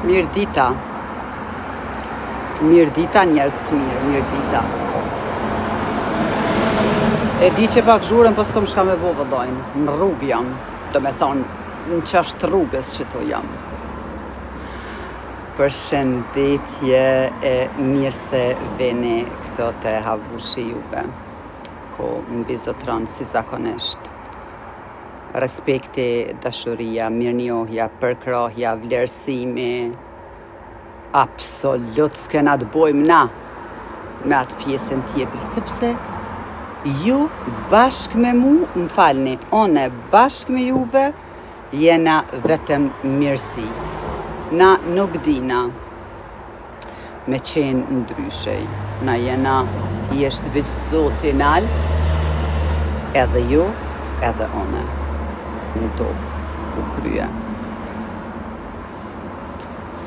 Mirë dita. Mirë dita njerëz të mirë, mirë dita. E di që pak zhurën, po s'kom shka me bo vëllajnë. Në rrugë jam, do me thonë, në qasht rrugës që to jam. Përshëndetje e mirë se veni këto të havushi juve, ko mbi zotronë si zakonisht. Respekti, dashuria, mirënjohja, përkrohja, vlerësimi, absolut s'kena të bojmë na me atë pjesën tjetër, sepse ju bashkë me mu, më falni, one bashkë me juve, jena vetëm mirësi. Na nuk dina me qenë ndryshej, na jena thjesht veç Zotin alt, edhe ju, edhe one, në tokë, ku krye.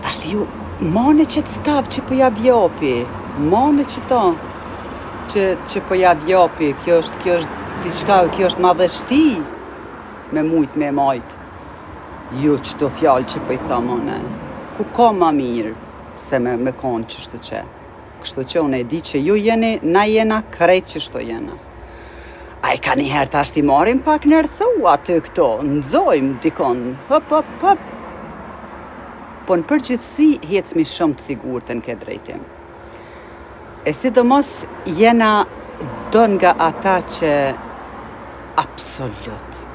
Tashti ju, mane që të stavë që po ja vjopi, mane që ta, që po ja vjopi, kjo është diçka, kjo është madhështi me mujt me majt. Ju qëto fjallë që po I thamone, ku ka ma mirë se me konë qështu që. Kështu që unë e di që ju jeni, na jena krejt qështu jena. A I ka njëherë tash t'i marim pak në rëthu aty këto, nëzojmë dikon, hop. Po në përgjithsi hecmi shumë të sigurët në këtë drejtim. E sidomos jena do nga ata që absolut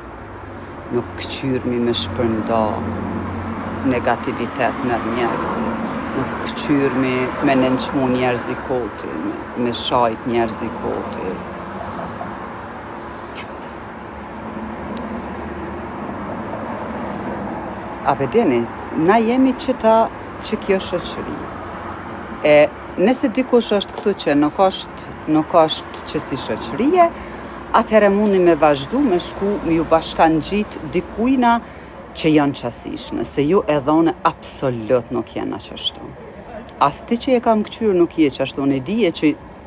nuk këqyrmi me shpërnda negativitet në njerëzi, nuk këqyrmi me nënqmu njerëzi koti, me shajt njerëzi koti. A vedeni, na jemi që kjo shoqëri. E nëse dikush është këtu që nuk është që si shoqërie, atëherë mundi me vazhdu me shku me ju bashkan gjitë dikujna që janë qasish, nëse ju edhe one absolut nuk jena qashtu. As ti që e kam këqyrë nuk je qashtu, në dije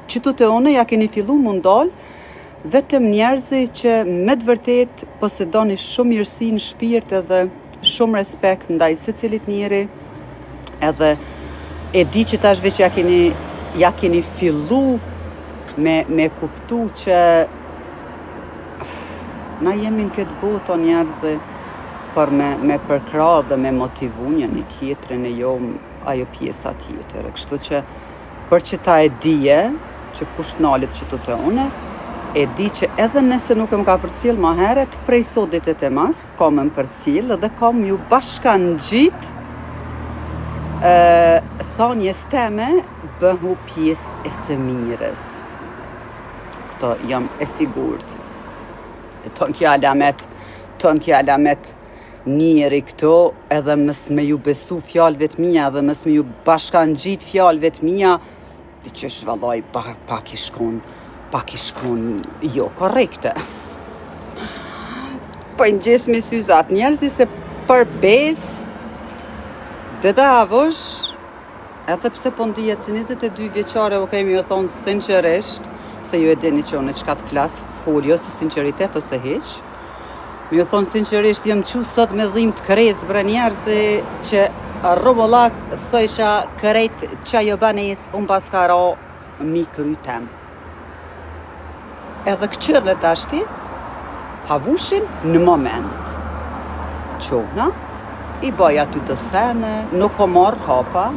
që tu të one ja keni fillu mundal, vetëm njerëzi që me të vërtet posedoni shumë mirësi në shpirt edhe shumë respekt ndaj secilit njeri, edhe e di që tash veç ja keni fillu me kuptu që na jemi në këtë botë o njerëzi për me përkra dhe me motivu një tjetrin e jo ajo pjesa tjetër. Kështu që për që ta e dije që kush nalit që të une, e di që edhe nëse nuk më ka përcjell ma heret, prej sotit e të mas, kam më përcjell dhe kam ju bashkan gjitë thonjes teme bëhu pjesë e së mirës. Këto jam e sigurt. Ton kja lamet njeri këto edhe mës me ju besu fjallëve të mija edhe mës me ju bashkan gjitë fjallëve të mija, dhe që shvalloj pak I shkon jo korrekte. Po I ngjes me syzat njerëzi se për besë dhe da avosh, edhe pse po ndijet si 22 vjeqare o kemi o thonë sinqerisht, se ju e dini që unë qka të flasë, foljo si sinceritet ose heq, mi u thonë sinqerisht jem qu sot me dhim të kërez bre njerëzi që rrumollak thojsha kërejt qa jo banes unë paskara mi krytem. Edhe këqyrën e tashti, havushin në moment. Qona, I baja ty dosene, nuk o marrë hapa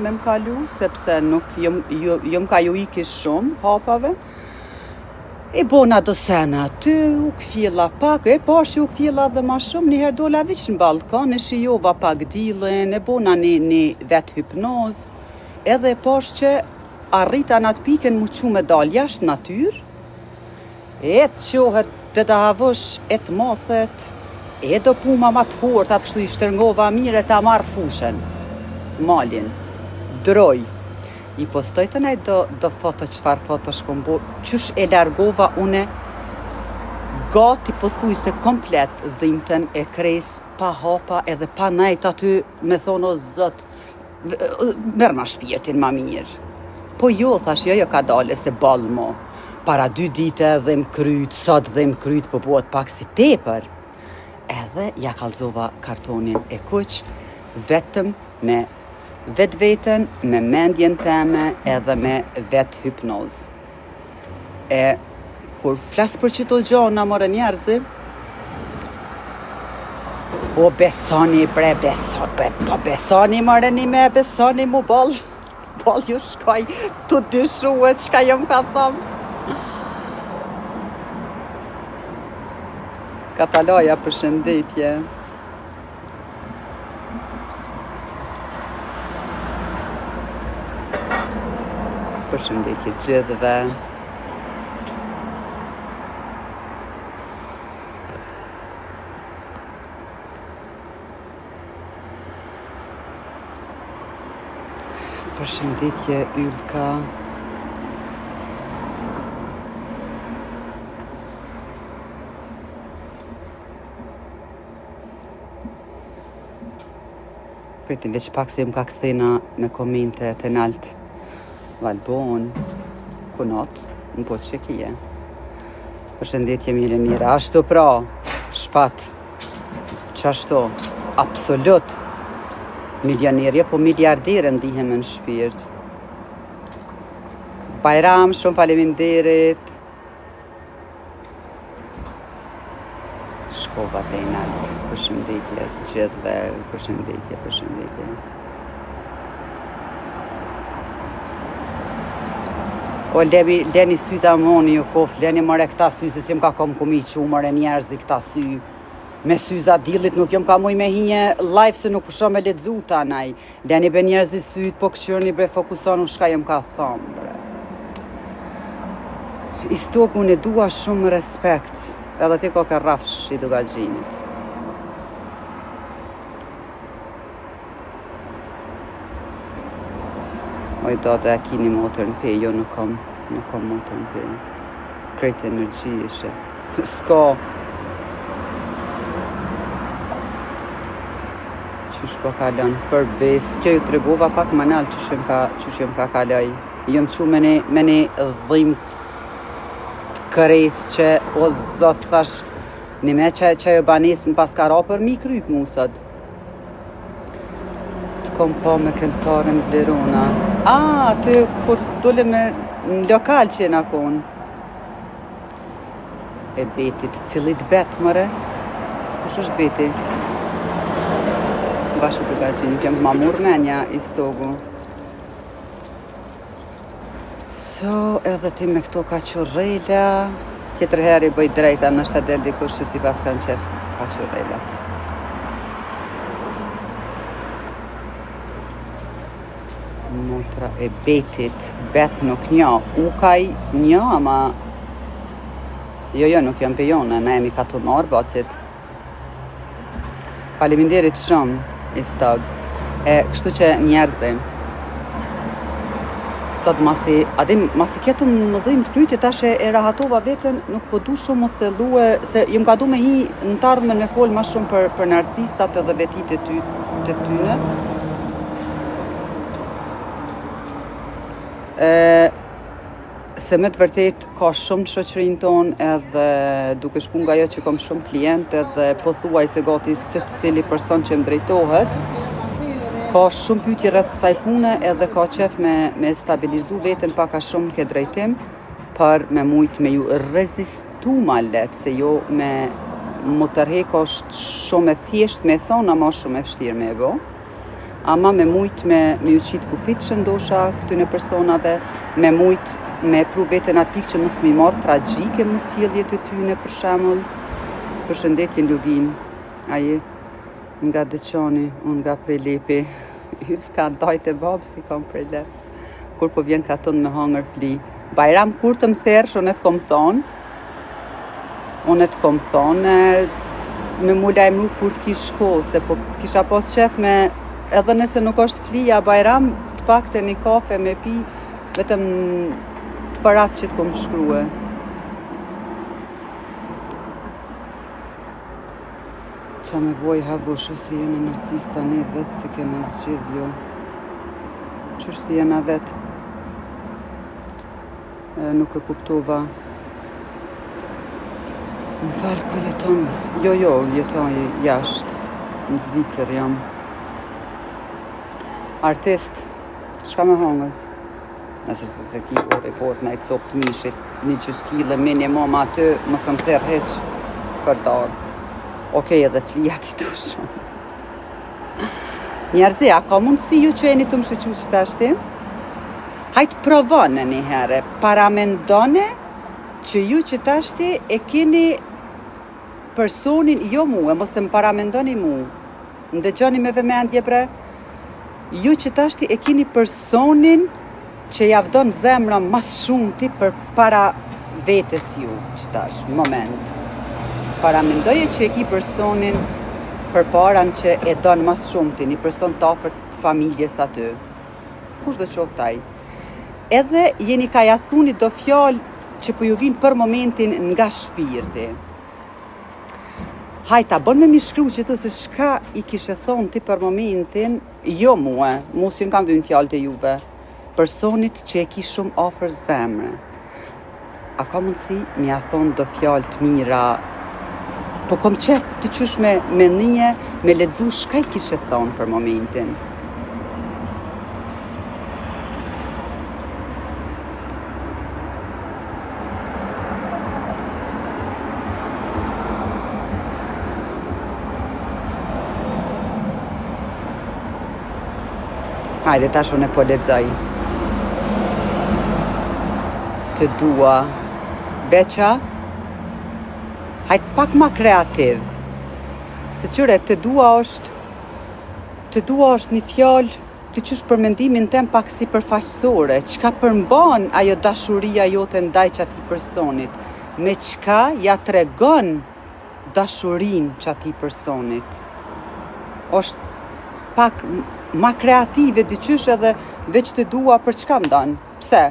me më kalu, sepse nuk jëm ka ju iki shumë hapave. I bona dosene aty, u këfjela pak, e pash që u këfjela dhe ma shumë, njëherë dola viq në balkon, e shijova pak dilën, e bona një vetë hypnoz, edhe e pash që arrita në atë piken mu që me dal jashtë natyr, e të qohet dhe da havosh e të mothet, e do puma ma të fort, atë kështu I shtërngova mire ta marrë fushen, malin, droj. I postoj të nej do foto qfar foto shkombo, qysh e largova une gati pëthuj se komplet dhimten e kres pa hapa edhe pa najt aty me thonë o zot, merë ma shpirtin ma mirë. Po jo, thash, jo ka dale se balmo, para 2 dite dhe më kryt, sot dhe më kryt, po bëhet pak si tepër. Edhe ja kalzova kartonin e kuq vetëm me vetë vetën, me mendjen teme edhe me vetë hypnoz. E kur flas për qëto gjona more njerëzi, o besoni bre, po besoni more një me besoni mu bol ju shkoj të dyshuet çka jam ka thëmë. Kataloja përshëndetje. Përshëndetje gjithëve. Përshëndetje Ylka. Pritin veç pak se më ka këthena me komente të nalt. Valbon, kunot, në po që kje. Përshëndetje Milenira, ashtu pra, shpat, qashtu, absolut, milionerje, po miliardere ndihem në shpirt. Bajram, shumë faleminderit. Shkova të nalt, përshëndetje gjithve, përshëndetje. O leni sy të amoni jo koft, leni mëre këta sy, se si më ka kom komi që mëre njerëzi këta sy. Me sy za dillit nuk jom ka muj me hinje live se nuk përshom me ledzu ta naj. Leni be njerëzi syt, po këqyrni bre fokuson u shka jom ka thomë bre. Istoku unë e dua shumë respekt, edhe ti ko ka rafsh i duga gjinit. Oj do të e kini motor në pe, jo nuk kom motor në pe. Krejt energji ishe. S'ka. Qysh po kalon për bes, që ju të regova pak manal qysh jem ka kaloj. Jom që me një dhim të këres që, o zot, thash, një me që jo banes më pas ka ra për mi kryk musat. Kom po me këngëtarën Vlerona. Ty kur dole me në lokal që jena konë. E betit, cilit bet mëre? Kush është beti? Bashkë të gaqin, kem ma mur menja i stogu. So, edhe ti me këto kaqurrejla. Tjetër heri bëj drejta, nështë të del dikush që si pas kanë qef kaqurrejlat. Motra e betit, bet nuk njo, ukaj njo, ama jo, nuk jam pe jone, ne jemi katonor, bacit. Faleminderit shumë, i stog. Kështu që njerëzi, sot masi ketu më dhim të kryti, tash e rahatova vetën, nuk po du shumë më thellue, se jem ka du me hi në të ardhmen me fol ma shumë për narcistat edhe vetit e tyne. Se me të vërtet ka shumë të shoqërinë tonë edhe duke shku nga jo që kom shumë klient edhe po thuaj se gati se të cili person që më drejtohet ka shumë pyetje rreth kësaj pune edhe ka qef me stabilizu veten paka shumë në këtë drejtim për me mujt me ju rezistu ma let se jo me më tërhek është shumë e thjesht me thonë ama shumë e vështirë me bo. Ama me mujt me ju qitë kufit që ndosha këtyne personave, me mujt me pru vetën atik që mos mi marrë tragjike më sjellje të tyne për shemull. Përshëndetje Lugin, aje nga Dëqani, unë nga Prelepi. Ka dajt e babë si kam Prelep. Kur po vjen ka tonë me hangër fli. Bajram kur të më thersh, unë e të kom thonë, me mu lajmru kur të kish shko, se po kisha pas qef me edhe nëse nuk është flija Bajram, të pak të një kafe me pi, vetëm për atë që të kom shkrue. Qa me boj havush, ose jene narcista ne vetë se kena zgjidh jo. Qështë si jena vetë? Nuk e kuptova. Më falë ku jeton? Jo, jeton jashtë. Në Zvicër jam. Artist, çka me hongër? Nëse se ki ore Fortnite, sop të mishit, 100 kg minimum aty, mos më thërë heq për darkë. Okej, edhe flijat i tu shumë. Njerëzi, a ka mundësi ju që jeni të më shëqu që të ashti? Hajtë provone një herë, paramendone që ju që të ashti e keni personin, jo mu, e mos e më paramendoni mu, ndëgjoni me vëmendje bre, ju që të ashti e keni personin që javdon zemra mas shumë ti për para vetës ju, që të ashtë, moment. Paramendoje që e ki personin për paran që e donë mas shumë ti, një person të afërt familjes aty. Kush do qoftaj? Edhe jeni ka jathuni do fjallë që po ju vinë për momentin nga shpirti. Hajta, bon me mi shkru që tu se shka i kishe thonë ti për momentin, jo mua, mu si në kam vynë fjallë të juve, personit që e ki shumë afër zemre. A ka mundësi mi a thonë do fjallë të mira, po kom qef të qysh me nije, me ledzu shka i kishe thonë për momentin. Hajde, tash unë e po lexoj. Të dua. Beqa, hajtë pak ma kreativ. Se qëre, të dua është një fjallë të qysh për mendimin tem pak si përfaqësore. Qka përmban ajo dashuria jote ndaj qati personit. Me qka ja tregon dashurin qati personit. Është pak ma kreative dyqysh edhe veç të dua për çka më danë. Pse?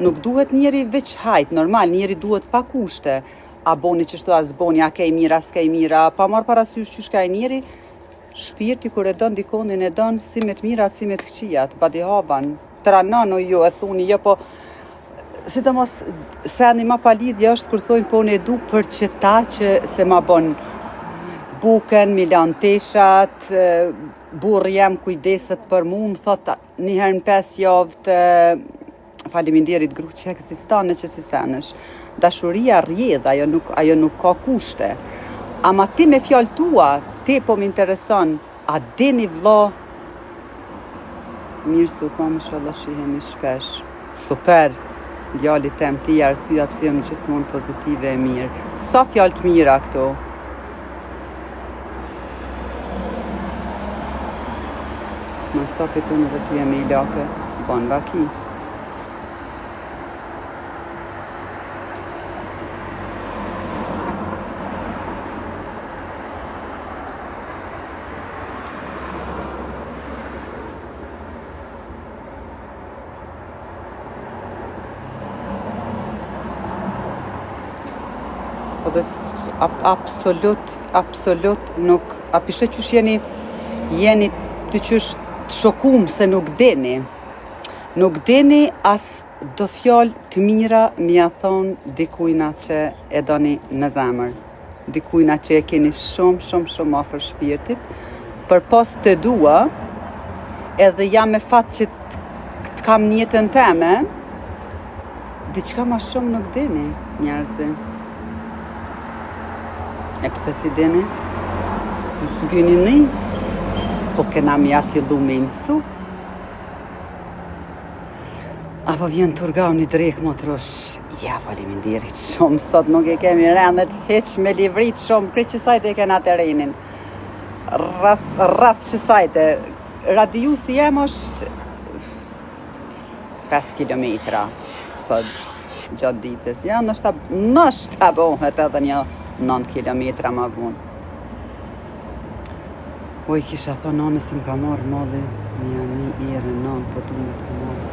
Nuk duhet njeri veç hajt, normal, njeri duhet pa kushte. A boni qështu as boni, a kej mira, s'kej mira, pa marrë parasysh qysh ka e njeri, shpirti kur e don dikonin e don si me të mirat, si me të këqijat, badi havan, tranon o jo, e thuni, jo po, si të mos, seni ma palidhja është kur thojnë po në edu për qëta që se ma bon buken, milan teshat, burë jem kujdeset për mu, më thot njëherë në 5 javë të faleminderit gru që eksistane që si senësh. Dashuria rjedh, ajo nuk ka kushte. Ama ti me fjallë tua, ti po m'intereson, a dini vlo, mirë su po më shala shihemi shpesh. Super, djallit tem ti arsyeja pse jam gjithmonë pozitive e mirë. Sa fjallë të mira këto. Në sa pëtun edhe të jemi i lake, bon vaki. Po dhe absolut nuk, a pishe qysh jeni të qysh të shokum se nuk dini. Nuk dini as do fjallë të mira mi a thonë dikujna që e doni me zemër. Dikujna që e keni shumë afër shpirtit. Për pas të dua, edhe jam me fat që të kam njëtën teme, diçka ma shumë nuk dini, njerëzi. E pse si dini? Zgjeni ni? Po kena mja fillu me imsu. Apo vjen të urgau një drejk motrosh. Ja, faleminderit shumë, sot nuk e kemi rendet heq me livrit shumë, kri që sajte e kena terenin. Rrath që sajte. Radiusi jem është 5 kilometra sot gjatë ditës. Ja, nështë bohet edhe një 9 kilometra ma vonë. Oj, kisha thonë nane se më ka marrë malli një erë nanë, po du me të marrë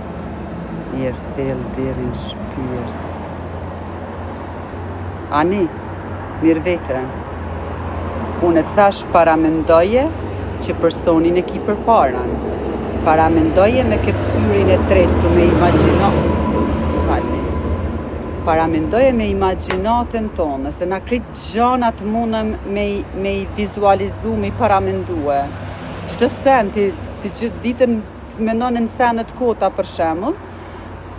erë fellë deri në shpirt. Ani, mirë vete. Unë të thash paramendoje që personin e ki për paran. Paramendoje me këtë syrin e tretë të me imagjino. Falni. Paramendoje me imagjinatën tonë, se na krejt gjanat mundëm me i vizualizu, me i paramendue. Qëtë sen ti të gjithë ditën mendon në senet kota për shembull,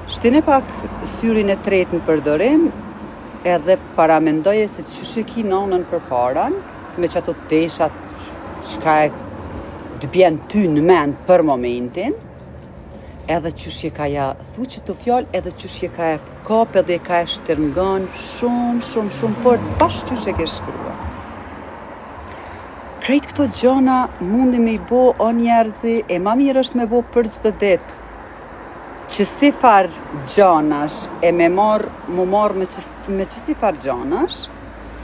shtine pak syrin e tretë në përdorim, edhe paramendoje se ç'është ki nonën përpara, me që ato teshat çka e të bjen ty në mend për momentin, edhe ç'është ka ja thu që të fjalë, edhe ç'është ka e kap edhe ka e shtërngan shumë fort bashkë ç'është ke shkruar. Krejt këto gjona mundi me I bo o njerëzi, e ma mirë është me bo për çdo ditë, që si farë gjanash e mu marë me që si farë gjanash,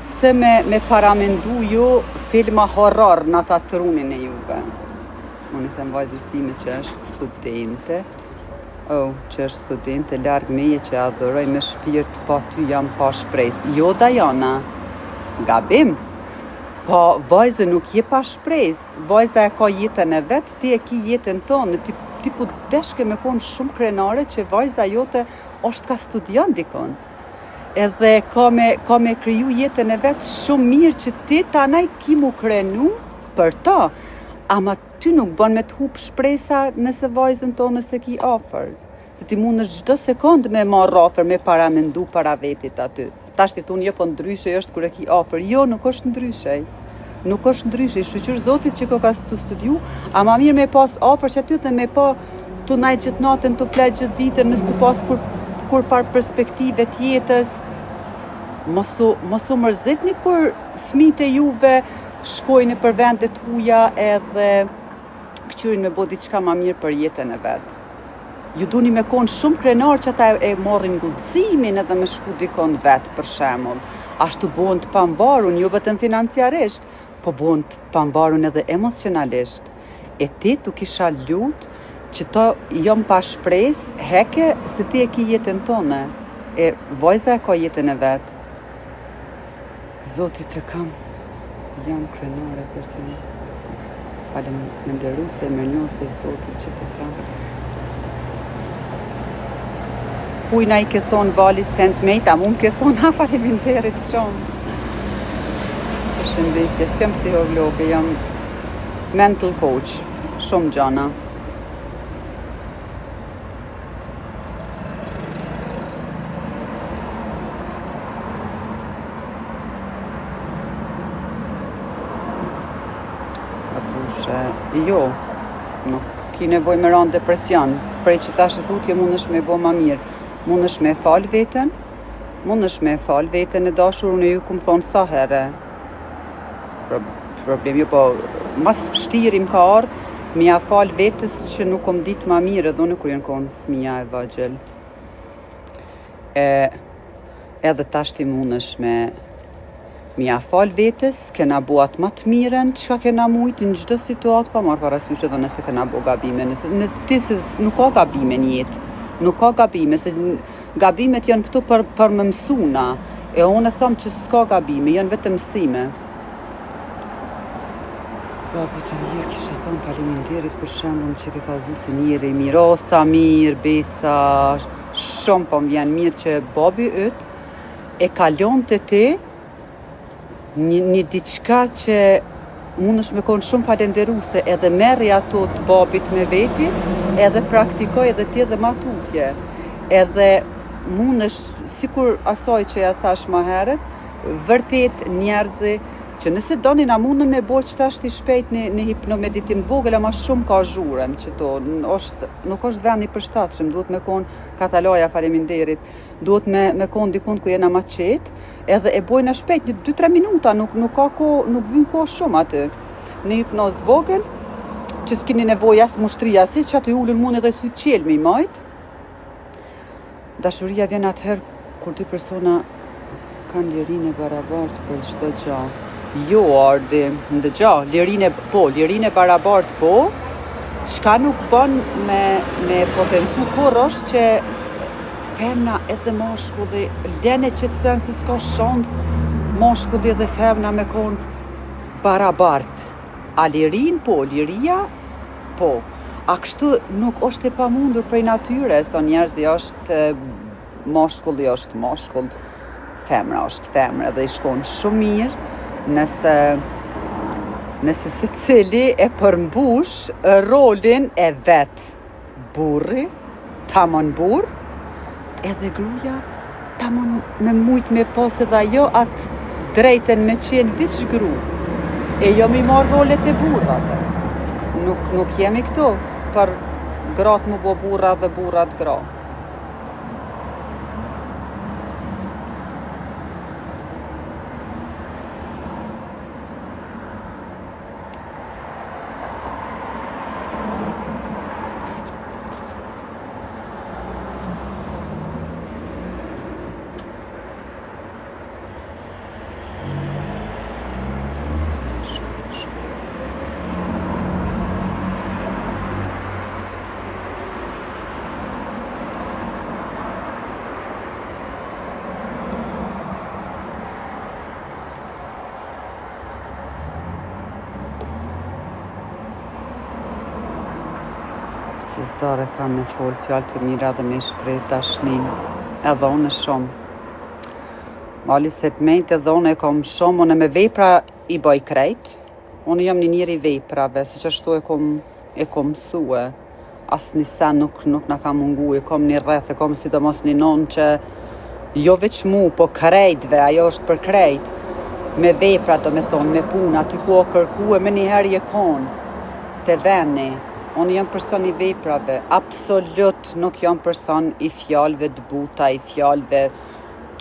se me paramendu jo filma horror në ata trunin e juve. Unë I them vajzës time që është studente, që është studente, larg meje që adhuroj me shpirt, po ty jam pa shpresë. Jo Dajana, gabim. Po vajzë nuk je pa shpresë, vajza e ka jetën e vetë, ti e ki jetën tonë, ti po deshke me konë shumë krenare që vajza jote është ka studion dikon. Edhe ka me kriju jetën e vetë shumë mirë që ti tanaj ki mu krenu për ta, ama ty nuk bën me të hup shpresa nëse vajzën tonë nëse ki ofër. Se ti mund në çdo sekond me marrë ofër, me paramendu para vetit aty. Tash ti thunë, jo, po ndryshe është kur e ki ofër. Jo, nuk është ndryshe. Nuk është ndryshe, I shqyr Zotit që ka të studiu, a ma mirë me pas ofër që aty dhe me pa të naj gjithë natën, të flet gjithë ditën, nësë të pas kur farë perspektive tjetës. Mosu mërzitni kur fëmijët e juve shkojnë për vendet huja edhe këqyrin me bo diçka ma mirë për jetën e vetë. Ju duni me konë shumë krenar që ata e morrin guximin edhe me shku dikon vetë për shembull. Ashtu bohen të pamvarun, jo vetëm financiarisht, po bohen të pamvarun edhe emocionalisht. E ti tu kisha lut që to jam pa shpresë, heke se ti e ki jetën tonë. E vajza e ka jetën e vetë. Zotit të kam, jam krenare për ty. Falem me nderu se mirënjohëse I Zotit që të kam. Kujna I ke thonë Valis handmade, a mu më ke thonë faleminderit shumë. Përshëndetje, jam psihologe, jam mental coach, shumë gjana. Jo, nuk ki nevoj me ranë depresion, prej që ta shëtutje mund është me bo ma mirë. Mund është me falë veten, e dashur unë ju këmë thonë sa herë. Problem jo, po mas vështirim ka ardhë, mi a falë vetës që nuk kom ditë ma mirë edhe unë kur jenë konë fëmija e vajgjel. Edhe tashti mund është mi a falë vetës, kena buat ma të miren, që kena mujtë në gjdo situatë, pa marë parasysh edhe nëse kena bu gabime, nëse ti se nuk ka gabime në jetë. Nuk ka gabime, se gabimet janë këtu për më mësuna, e unë e thamë që s'ka gabime, janë vetë mësime. Babit e njërë kisha thonë faleminderit për shembull që ke kallëzu se njëri mirë, o sa mirë, besa, shumë po më vjen mirë që babi yt e kalon të ti një diçka që mund është me konë shumë falenderuse, edhe merri ato të babit me veti, edhe praktikoj edhe ti edhe ma tutje. Edhe mund është, sikur asaj që ja thash ma herët, vërtet njerëzi që nëse doni na mundën me bo që ashtë I shpejt në hipnomeditim vogël, ama shumë ka zhurem që to, nuk është vend I përshtatshëm, duhet me konë kataloja faleminderit, duhet me konë dikun ku jena ma qetë, edhe e bojna shpejt, një 2-3 minuta, nuk vyn ko shumë aty. Në hipnoz të vogël, që s'kini nevoj as mushtria si, që aty ullën mund edhe sy qelë me I majtë. Dashuria vjen atëherë kur dy persona kanë lirinë e barabartë për çdo gjë. Jo, Ardi, ndëgja, lirinë e barabartë po, çka nuk bën me potencu kur është që femna edhe mashkulli, lene që të sen se s'ka shans mashkulli edhe femna me konë barabartë. A lirin po, liria po. A kështu nuk është e pamundur prej natyre, sa njerëzi është mashkulli është mashkull, femra është femra dhe I shkon shumë mirë nëse Nëse secili e përmbush rolin e vet. Burri, tamam burr, edhe gruaja tamam me mujt me pas edhe ajo atë drejten me qenë veç gru. E jo mi marrë rolet e burrave. Nuk jemi këto për gratë mu bo burra dhe burrat gra. Se zare kam me folë fjallë të mira dhe me shprej dashnin, edhe unë shumë. Mali se të mejt edhe unë e kom shumë, unë me vepra i boj krejt. Unë jam një njeri veprave, se që ashtu e kom mësue. Asë një sen nuk na ka mungu, e kom një rreth, e kom sidomos një non që jo veç mu, po krejtve, ajo është për krejt. Me vepra do me thonë, me puna, ty ku o kërku e me njëherë je konë, të veni. Unë jam person i veprave, absolut nuk jam person i fjalëve të buta, i fjalëve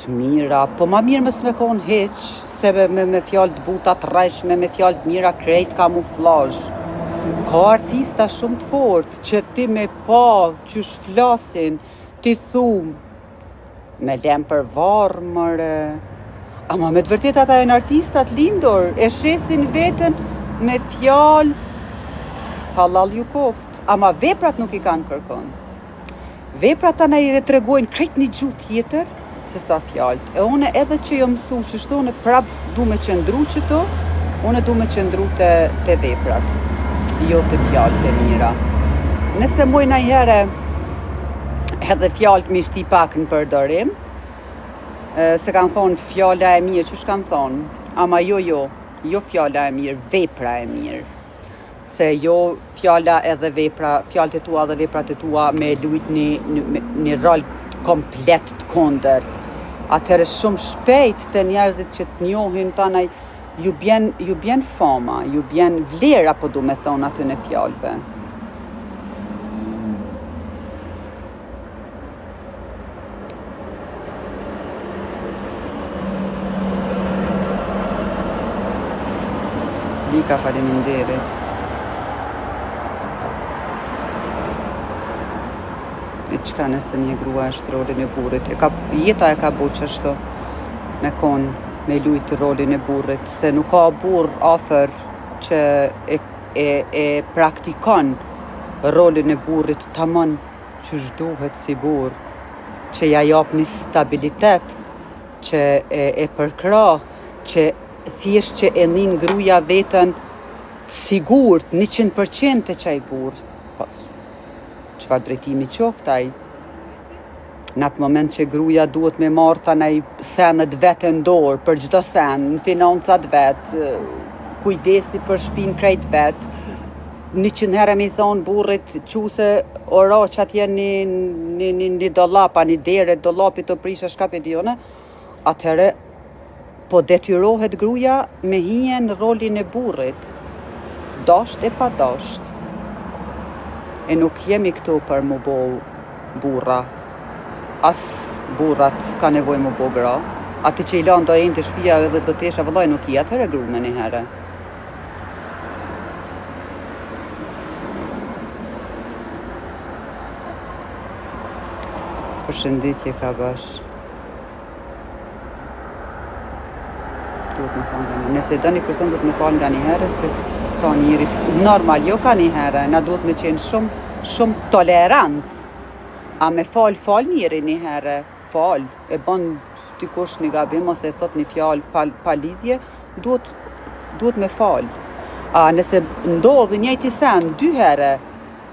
të mira, po ma mirë mës me konë heq, se me fjalë të buta të rreshme, me fjalë të mira krejt kamuflazh. Ka artista shumë të fort, që ti me pa, qysh flasin, ti thumë, me lem për varë, mëre. Ama me të vërtet ata e në artistat lindur, e shesin veten me fjalë, halal ju koft, ama veprat nuk i kanë kërkon. Veprat ta na i retregojnë krejt një gjuhë tjetër, se sa fjallët. E une edhe që jo mësu që shto, une prap du me qëndru qëto, une du me qëndru të veprat, jo të fjallët e mira. Nëse muj na jere edhe fjallët mi shti pak në përdorim, se kanë thonë fjalla e mirë, që kanë thonë, ama jo fjalla e mirë, vepra e mirë. Se jo fjalla edhe vepra, fjalët e tua dhe veprat e tua me lujt një rol komplet të kondër. Atëherë shumë shpejt të njerëzit që të njohin tanaj, ju bjen fama, ju bjen vlera, po du me thonë aty në fjallëve. Lika faleminderit. E qka nëse një grua është rolin e burrit, jeta e ka bu qështu me konë, me lujtë rolin e burrit, se nuk ka burr afer që e praktikon rolin e burrit tamam që duhet si burr, që ja jap një stabilitet, që e përkra, që thjesht që e nin gruja veten sigurt, 100% të qaj burr. Qëfar drejtimi qoftaj. Në atë moment që gruja duhet me marrë tanaj senet vetë në dorë, për çdo sen, në financat vetë, kujdesi për shpinë krejt vetë, 100 herë me i thonë burrit quse ora që atje një dollapa, një dere, dollapit të prisha shkapit jone, atëherë po detyrohet gruja me hije në rolin e burrit, dasht e pa dasht. E nuk jemi këtu për mu bo burra. As burrat s'ka nevoj mu bo gra. Ati që i lanë do e në të shpia dhe do t'esha vëllaj nuk i atëherë gru me një herë. Përshëndetje ka bash. Duhet me falë nga një. Nëse do një person duhet me falë nga një herë, se s'ka njëri. Normal, jo ka një herë, na duhet me qenë shumë tolerant. A me falë njëri një herë, falë, e bon dikush një gabim, ose e thot një fjalë pa lidhje, duhet me falë. A nëse ndodhë njëjti sen, 2 herë,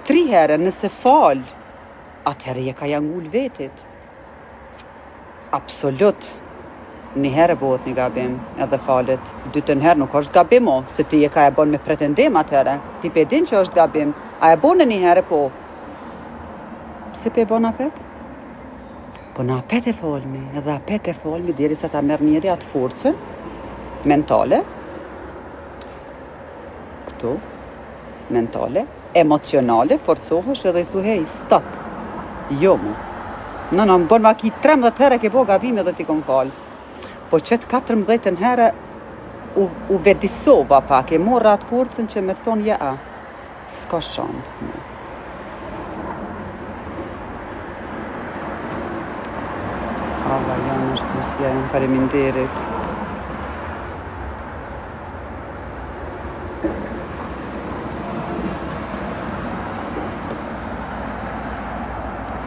3 herë, nëse falë, atëherë je ka jangull vetit. Absolut. një herë bëhet një gabim edhe falet. Dytën herë nuk është gabim o, se ti e ka e bon me pretendim atëherë. Ti pe din që është gabim. A e bon një herë po? Pse pe bon apet? Po në apet e folmi, edhe apet e folmi deri sa ta merr njeri atë forcën mentale. Këtu, mentale, emocionale, forcohesh edhe i thu hej, stop. Jo mu. Në më bon ma ki 13 herë ke bo gabim edhe ti kom falë. Po qëtë 14 herë u vedisova pak, e morra atë forcën që me thonë ja, s'ka shans me. Allah, janë është mësja, janë faleminderit.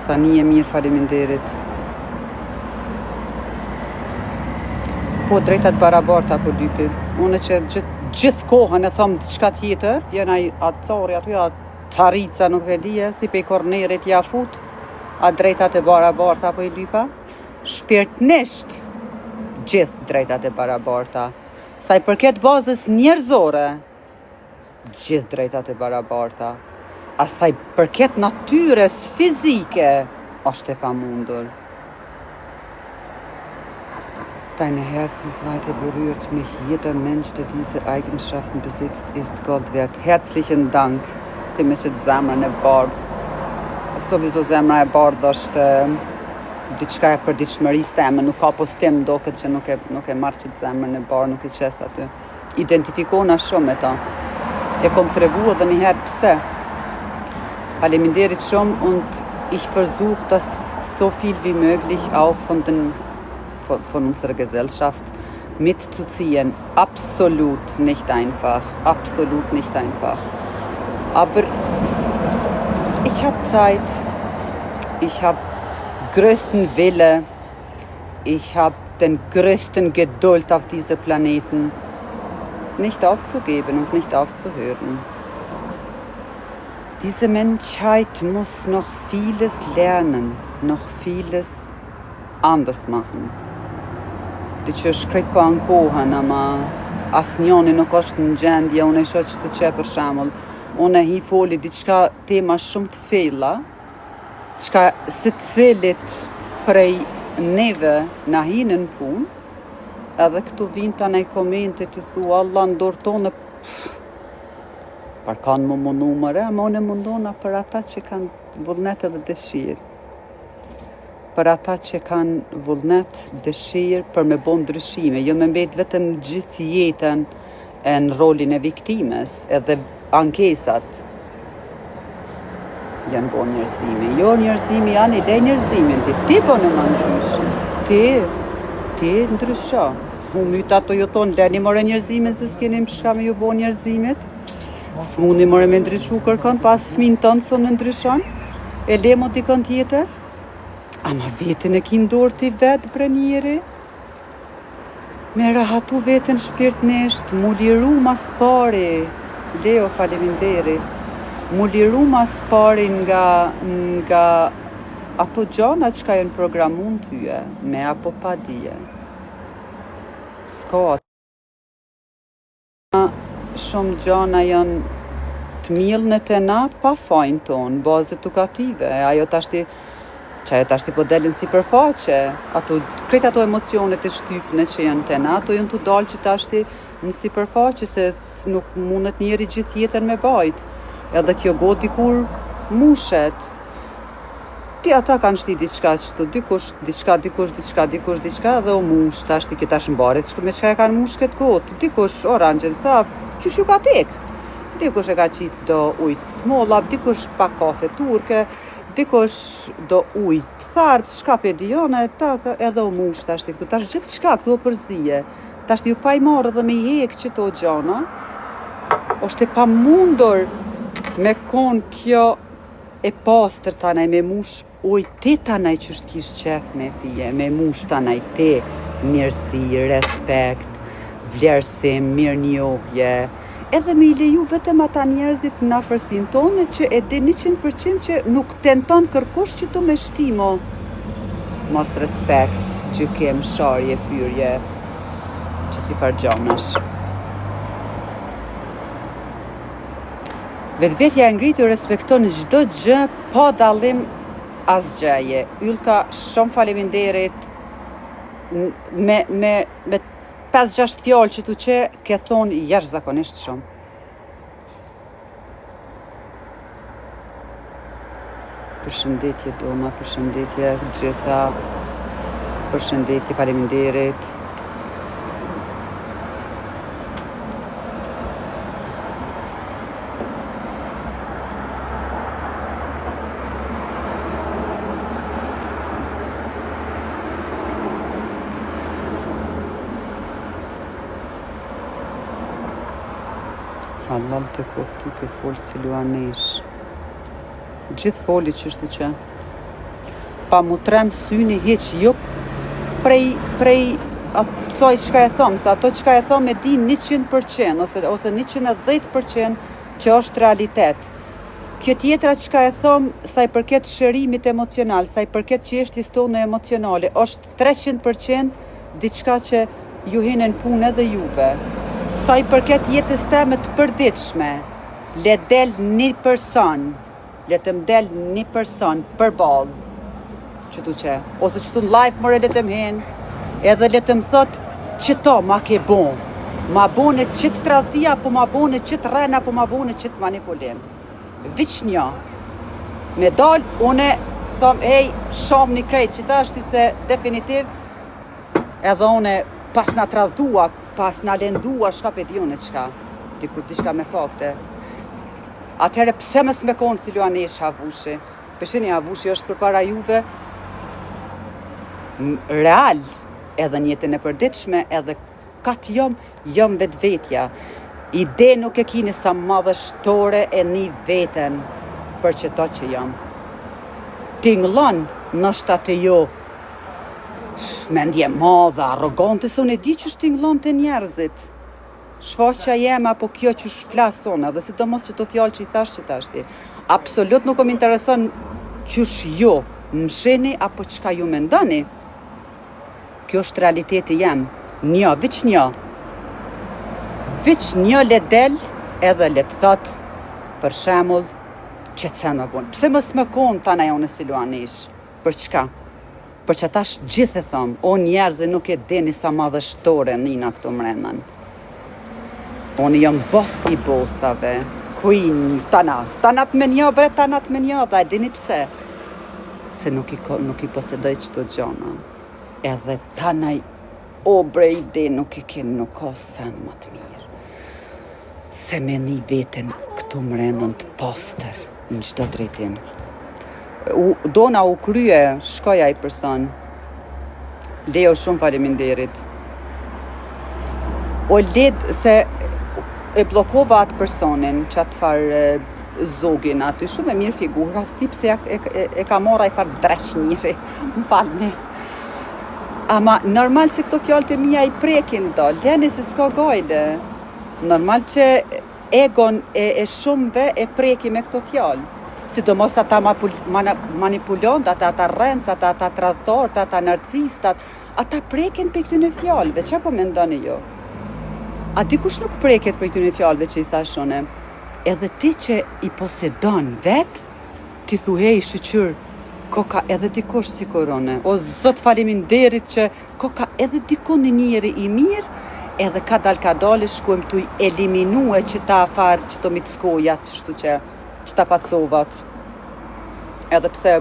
Sa një e mirë, faleminderit. Po drejtat barabarta po dypi. Unë që gjithë kohën e thëmë diçka tjetër, vjen ai atë cari aty, atë carica nuk e dije, si pe kornerit ja fut, a drejtat e barabarta po i lypa. Shpirtnisht gjithë drejtat e barabarta. Sa i përket bazës njerëzore, gjithë drejtat e barabarta. A sa i përket natyres fizike, është e pamundur. Deine Herzensweite berührt mich. Jeder Mensch, der diese Eigenschaften besitzt, ist Gold wert. Herzlichen Dank. Ti me qëtë zemrën e bardh. Sowieso zemra e bardh është diçka e përditshmërisë teme, nuk ka postim doket që nuk e marrë qëtë zemrën e bardh, nuk i qes aty. Identifikona shumë me ta. E kom të regu edhe njëherë pse. Faleminderit shumë und ich versuche das so viel wie möglich auch von unserer Gesellschaft mitzuziehen. Absolut nicht einfach. Absolut nicht einfach. Aber ich habe Zeit. Ich habe größten Wille. Ich habe den größten Geduld auf diesem Planeten. Nicht aufzugeben und nicht aufzuhören. Diese Menschheit muss noch vieles lernen, noch vieles anders machen. Ti që është krejt pa në kohën, ama asnjoni nuk është në gjendje, unë e shoh që të që për shemull, unë e hi foli diçka tema shumë të fejla, qka se cilit prej neve na hinë në punë, edhe këtu vinë të nej komente të thua, Allah në dorë tonë, par kanë më mundu mëre, ama unë e mundona për ata që kanë vullnet edhe dëshirë. Për ata që kanë vullnet, dëshirë për me bon ndryshime, jo me mbet vetëm gjithë jetën në rolin e viktimes, edhe ankesat janë bon njerëzimi. Jo njerëzimi janë i lej njerëzimin, ti po në më ndrysh, ti ndrysha. Humyt ato ju thonë, leni more njerëzimin se s'keni më shka me ju bon njerëzimit, s'muni more me ndryshu kërkon, pas fmin tënë së në ndryshon, e le mo t'i kën tjetër, ama vetën e ki ndorë t'i vetë bre njeri, me rahatu vetën shpirtnisht, mu liru mas pari, Leo faleminderit, mu liru mas pari nga ato gjana që ka jenë programun t'yje, me apo pa dije. S'ka shumë gjana janë të milën e na pa fajnë tonë, bazë edukative, ajo tashti po delin si përfaqe, krejt ato emocionet e shtypne që janë të na, ato janë të dalë që tashti në si përfaqe, se nuk mundet njeri gjithë jetën me bajt, edhe kjo goti kur mushet. Ti ata kanë shti diçka qëtu, dikush diçka, dhe o mush, tashti ki tash mbarit, me qka e kanë mush këtë gotë, dikush oranjën saf, qysh ju ka tek, dikush e ka qitë do ujtë mollab, dikush pa kafe turke, dikush do ujtë tharpë, shka pedijone, edhe o mush tashti këtu, tash gjithë shka këtu o përzije, tashti ju pa i marrë dhe me i hek qëto gjana, është e pa mundur me konë kjo e pastër tanaj, me mush ujtë te tanaj që është kish qef me pije, me mush tanaj te mirësi, respekt, vlerësim, mirë njohje, edhe me i leju vetëm ata njerëzit në afërsinë tonë që e di 100% që nuk tenton kërkush që tu me shtimo. Mos respekt, gjykim, sharje, fyrje, që si fargjonash. Vetvetja e ngritur respekton çdo gjë pa dallim asgjëje. Ylka, shumë faleminderit. Me 5-6 fjalë që tu që ke thonë jashtëzakonisht shumë. Përshëndetje Dona, përshëndetje gjitha, përshëndetje, faleminderit. Halal të koftu ke folë si luanesh. Gjithë foli qështu që pa mu trem syni heq jo prej atësoj qka e thom, se ato qka e thom e di 100% ose 110% që është realitet. Kjo tjetra qka e thom sa i përket shërimit emocional, sa i përket çështjes tonë emocionale, është 300% diçka që ju hinen punë edhe juve. Sa i përket jetës teme të përditshme, le del një person, le të mdel një person për balë, qëtu që, ose qëtu në live more le të mhen, edhe le të më thot që to ma ke bon, ma bone qëtë tradhia, po ma bone qëtë rena, po ma bone qëtë manipulim. Viq një, me dalë, une thom, ej, shumë një krejt, që ta është se definitiv, edhe une pas na tradhua, pas na lendua, shka pe dione qka, dikur diçka me fakte. Atëherë pse mës me konë si luanesh Havushi? Përshini Havushi është përpara juve real, edhe në jetën e përditshme, edhe katë jom vetvetja. Ide nuk e kini sa madhështore e një veten për qëto që jam. Tinglon nështë atë jo mendje madhe, arrogante, se unë e di që shtinglon të njerëzit. Shfaqja jem apo kjo që shflasona, dhe sidomos që të fjallë që i tashti. Absolut nuk më intereson qysh ju më sheni apo qka ju mendoni. Kjo është realiteti jem. Një, viq një. Viq një le del edhe le të thot për shemull që të sen më bunë. Pse mës më konë tana jo në si luanesh? Për çka? Për që tash gjithë e thom, o njerëzë nuk e dini sa madhështore nina këtu mrenën. Unë jam bos i bosave, queen, tanat me një, bre, tanat me një, dhe e dini pse? Se nuk i posedoj qëto gjona. Edhe tanaj, o bre i de, nuk i ken, nuk ka sen më të mirë. Se me një veten këtu mrenën të pastër, në qdo drejtim. Dona u krye, shkoja i person. Leo shumë faleminderit. O led se e blokova atë personin, që atë farë zogin aty, shumë e mirë figura, s'tip se e ka mora i farë dreq njëri, më falni. Ama normal se këto fjallë të mija i prekin do, leni se s'ka gajle. Normal që egon e shumëve e preki me këto fjallë. Sidomos ata manipulont, ata rrenc, ata tradhtor, ata narcistat, ata preken për këtyne fjallëve, që po mendoni jo? A dikush nuk preket për këtyne fjallëve që i thashone? Edhe ti që i posedon vetë, ti thuhej shqyqyr, koka edhe dikush si korone. O zot faleminderit që koka edhe dikon një njeri i mirë, edhe ka dalë shkojmë të i eliminue që ta afarë që të mitskojat, që ta pacovat. Edhe pse,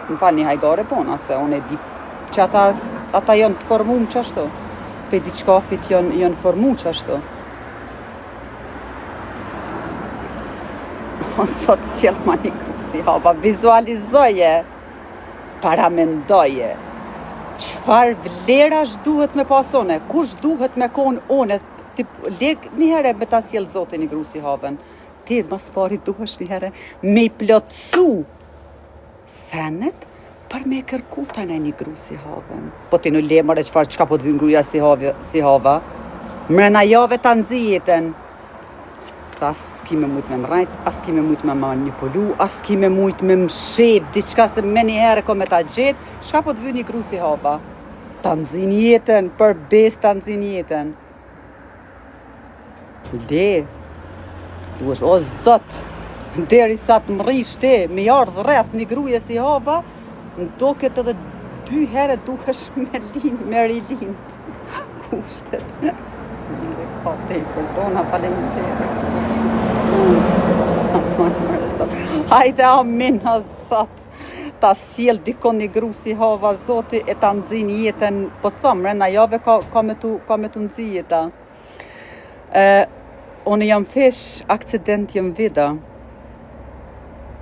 më falë një hajgare bona, se unë e di që ata janë të formum që ashtu. Pe diçkafit janë formu që ashtu. O sot sjell ma një krusi hapa, vizualizoje, paramendoje. Qfar vlerash duhet me pasone, kush duhet me konë one, leg një herë me ta sjell zote një krusi hapen. Ti mas pari duhesh një herë me i plotësu senet për me kërku tane një gru si haven. Po ti në lemër e qka po të vynë gruja si hava. Mrena jave të nëzijeten. As ki me mujt me mrajt, as ki me mujt me manipulu, as ki me mujt me mshev, diçka se me një herë ko me ta gjetë, shka po të vynë një gru si hava. ta nxin jetën, për bes ta nxin jetën. Le, duhesh, o zot, deri sa të mrish ti, me ardh rreth një gruje si hava, m'doket edhe 2 herë duhesh me rilind. Kushtet. Mire, ka tepër, dona faleminderit. Hajde amin, o zot, ta sjell dikon një gru si hava zoti e ta nxin jetën, po thom, rena jave ka me tu nxi jeta. Unë jam fish, aksident jam vida.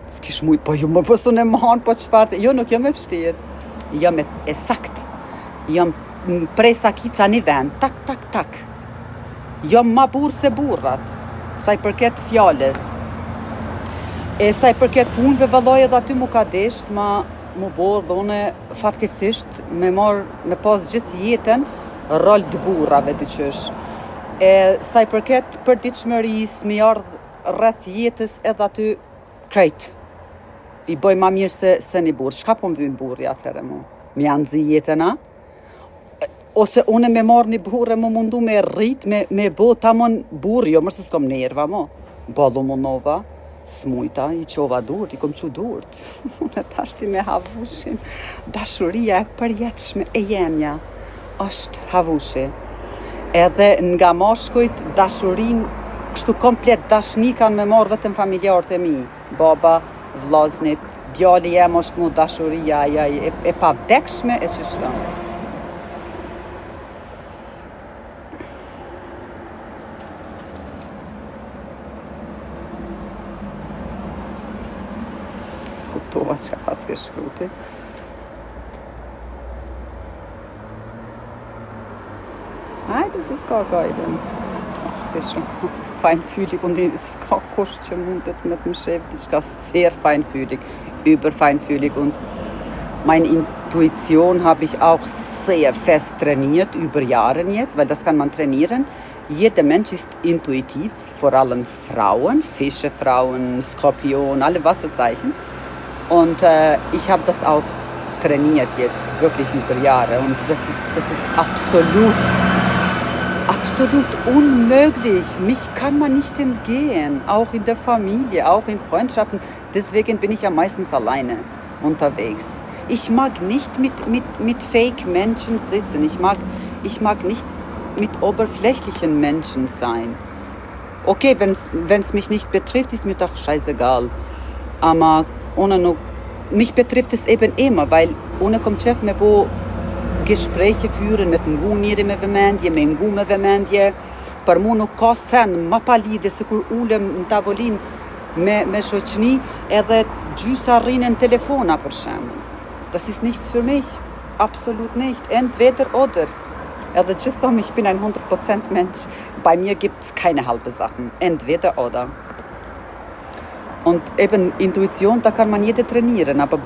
S'kish mujt, po ju më pësun e mahan, po qëfar, jo nuk jam e vështirë. Jam e sakt. Jam prej sakica një vend, tak, tak, tak. Jam ma burë se burrat, sa i përket fjales. E sa i përket punëve vallaj edhe aty mu ka desht, mu bo dhe une fatkesisht me pas gjithë jetën rol të burrave të qësh. E sa i përket përditshmëris, mi ardh rreth jetës edhe aty krejt. I boj ma mirë se një burë. Shka po më vynë burri atëherë mu? Mi janë zi jetën, a? Ose une me marrë një burë e mu mundu me rrit, me bo tamon burë, jo mërë se s'kom nerva, mo. Ballu mu nova. Smujta, i qova durt, i kom qu durt. Unë tashti me havushin. Dashuria e përjetshme e jemja është havushi. Edhe nga mashkujt dashurin, kështu komplet dashni kanë me marrë vetëm familjarët e mi. Baba, vllaznit, djali jem është mu dashuria e pavdekshme e qështën. Kuptova që ka pas ke shkruti. Hajde si s'ka gajden. Fishë, fajnfühlig und s'ka kush që mundet me të më shef diçka sehr feinfühlig, überfeinfühlig und meine Intuition habe ich auch sehr fest trainiert über Jahre jetzt, weil das kann man trainieren. Jeder Mensch ist intuitiv, vor allem Frauen, Fische, Frauen, Skorpion, alle Wasserzeichen. Und ich habe das auch trainiert jetzt, wirklich über Jahre. Und das ist absolut unmöglich. Mich kann man nicht entgehen, auch in der Familie, auch in Freundschaften. Deswegen bin ich ja meistens alleine unterwegs. Ich mag nicht mit Fake-Menschen sitzen. Ich mag nicht mit oberflächlichen Menschen sein. Okay, wenn's mich nicht betrifft, ist mir doch scheißegal. Aber mich betrifft es eben immer, weil ohne kommt Chef me bo Gespräche führen met ngu njëri me vëmendje, me ngu me vëmendje. Për mu nuk ka sen, ma palide se kur ulem në tavolin me shoqni, edhe gjysa rrinë në telefona për shembull. Das ist nichts für mich, absolut nicht, entweder oder. Edhe gjithëm ich bin ein 100% Mensch, bei mir gibt's keine halbe Sachen, entweder oder. Und eben Intuition, da kann man jede trainieren, aber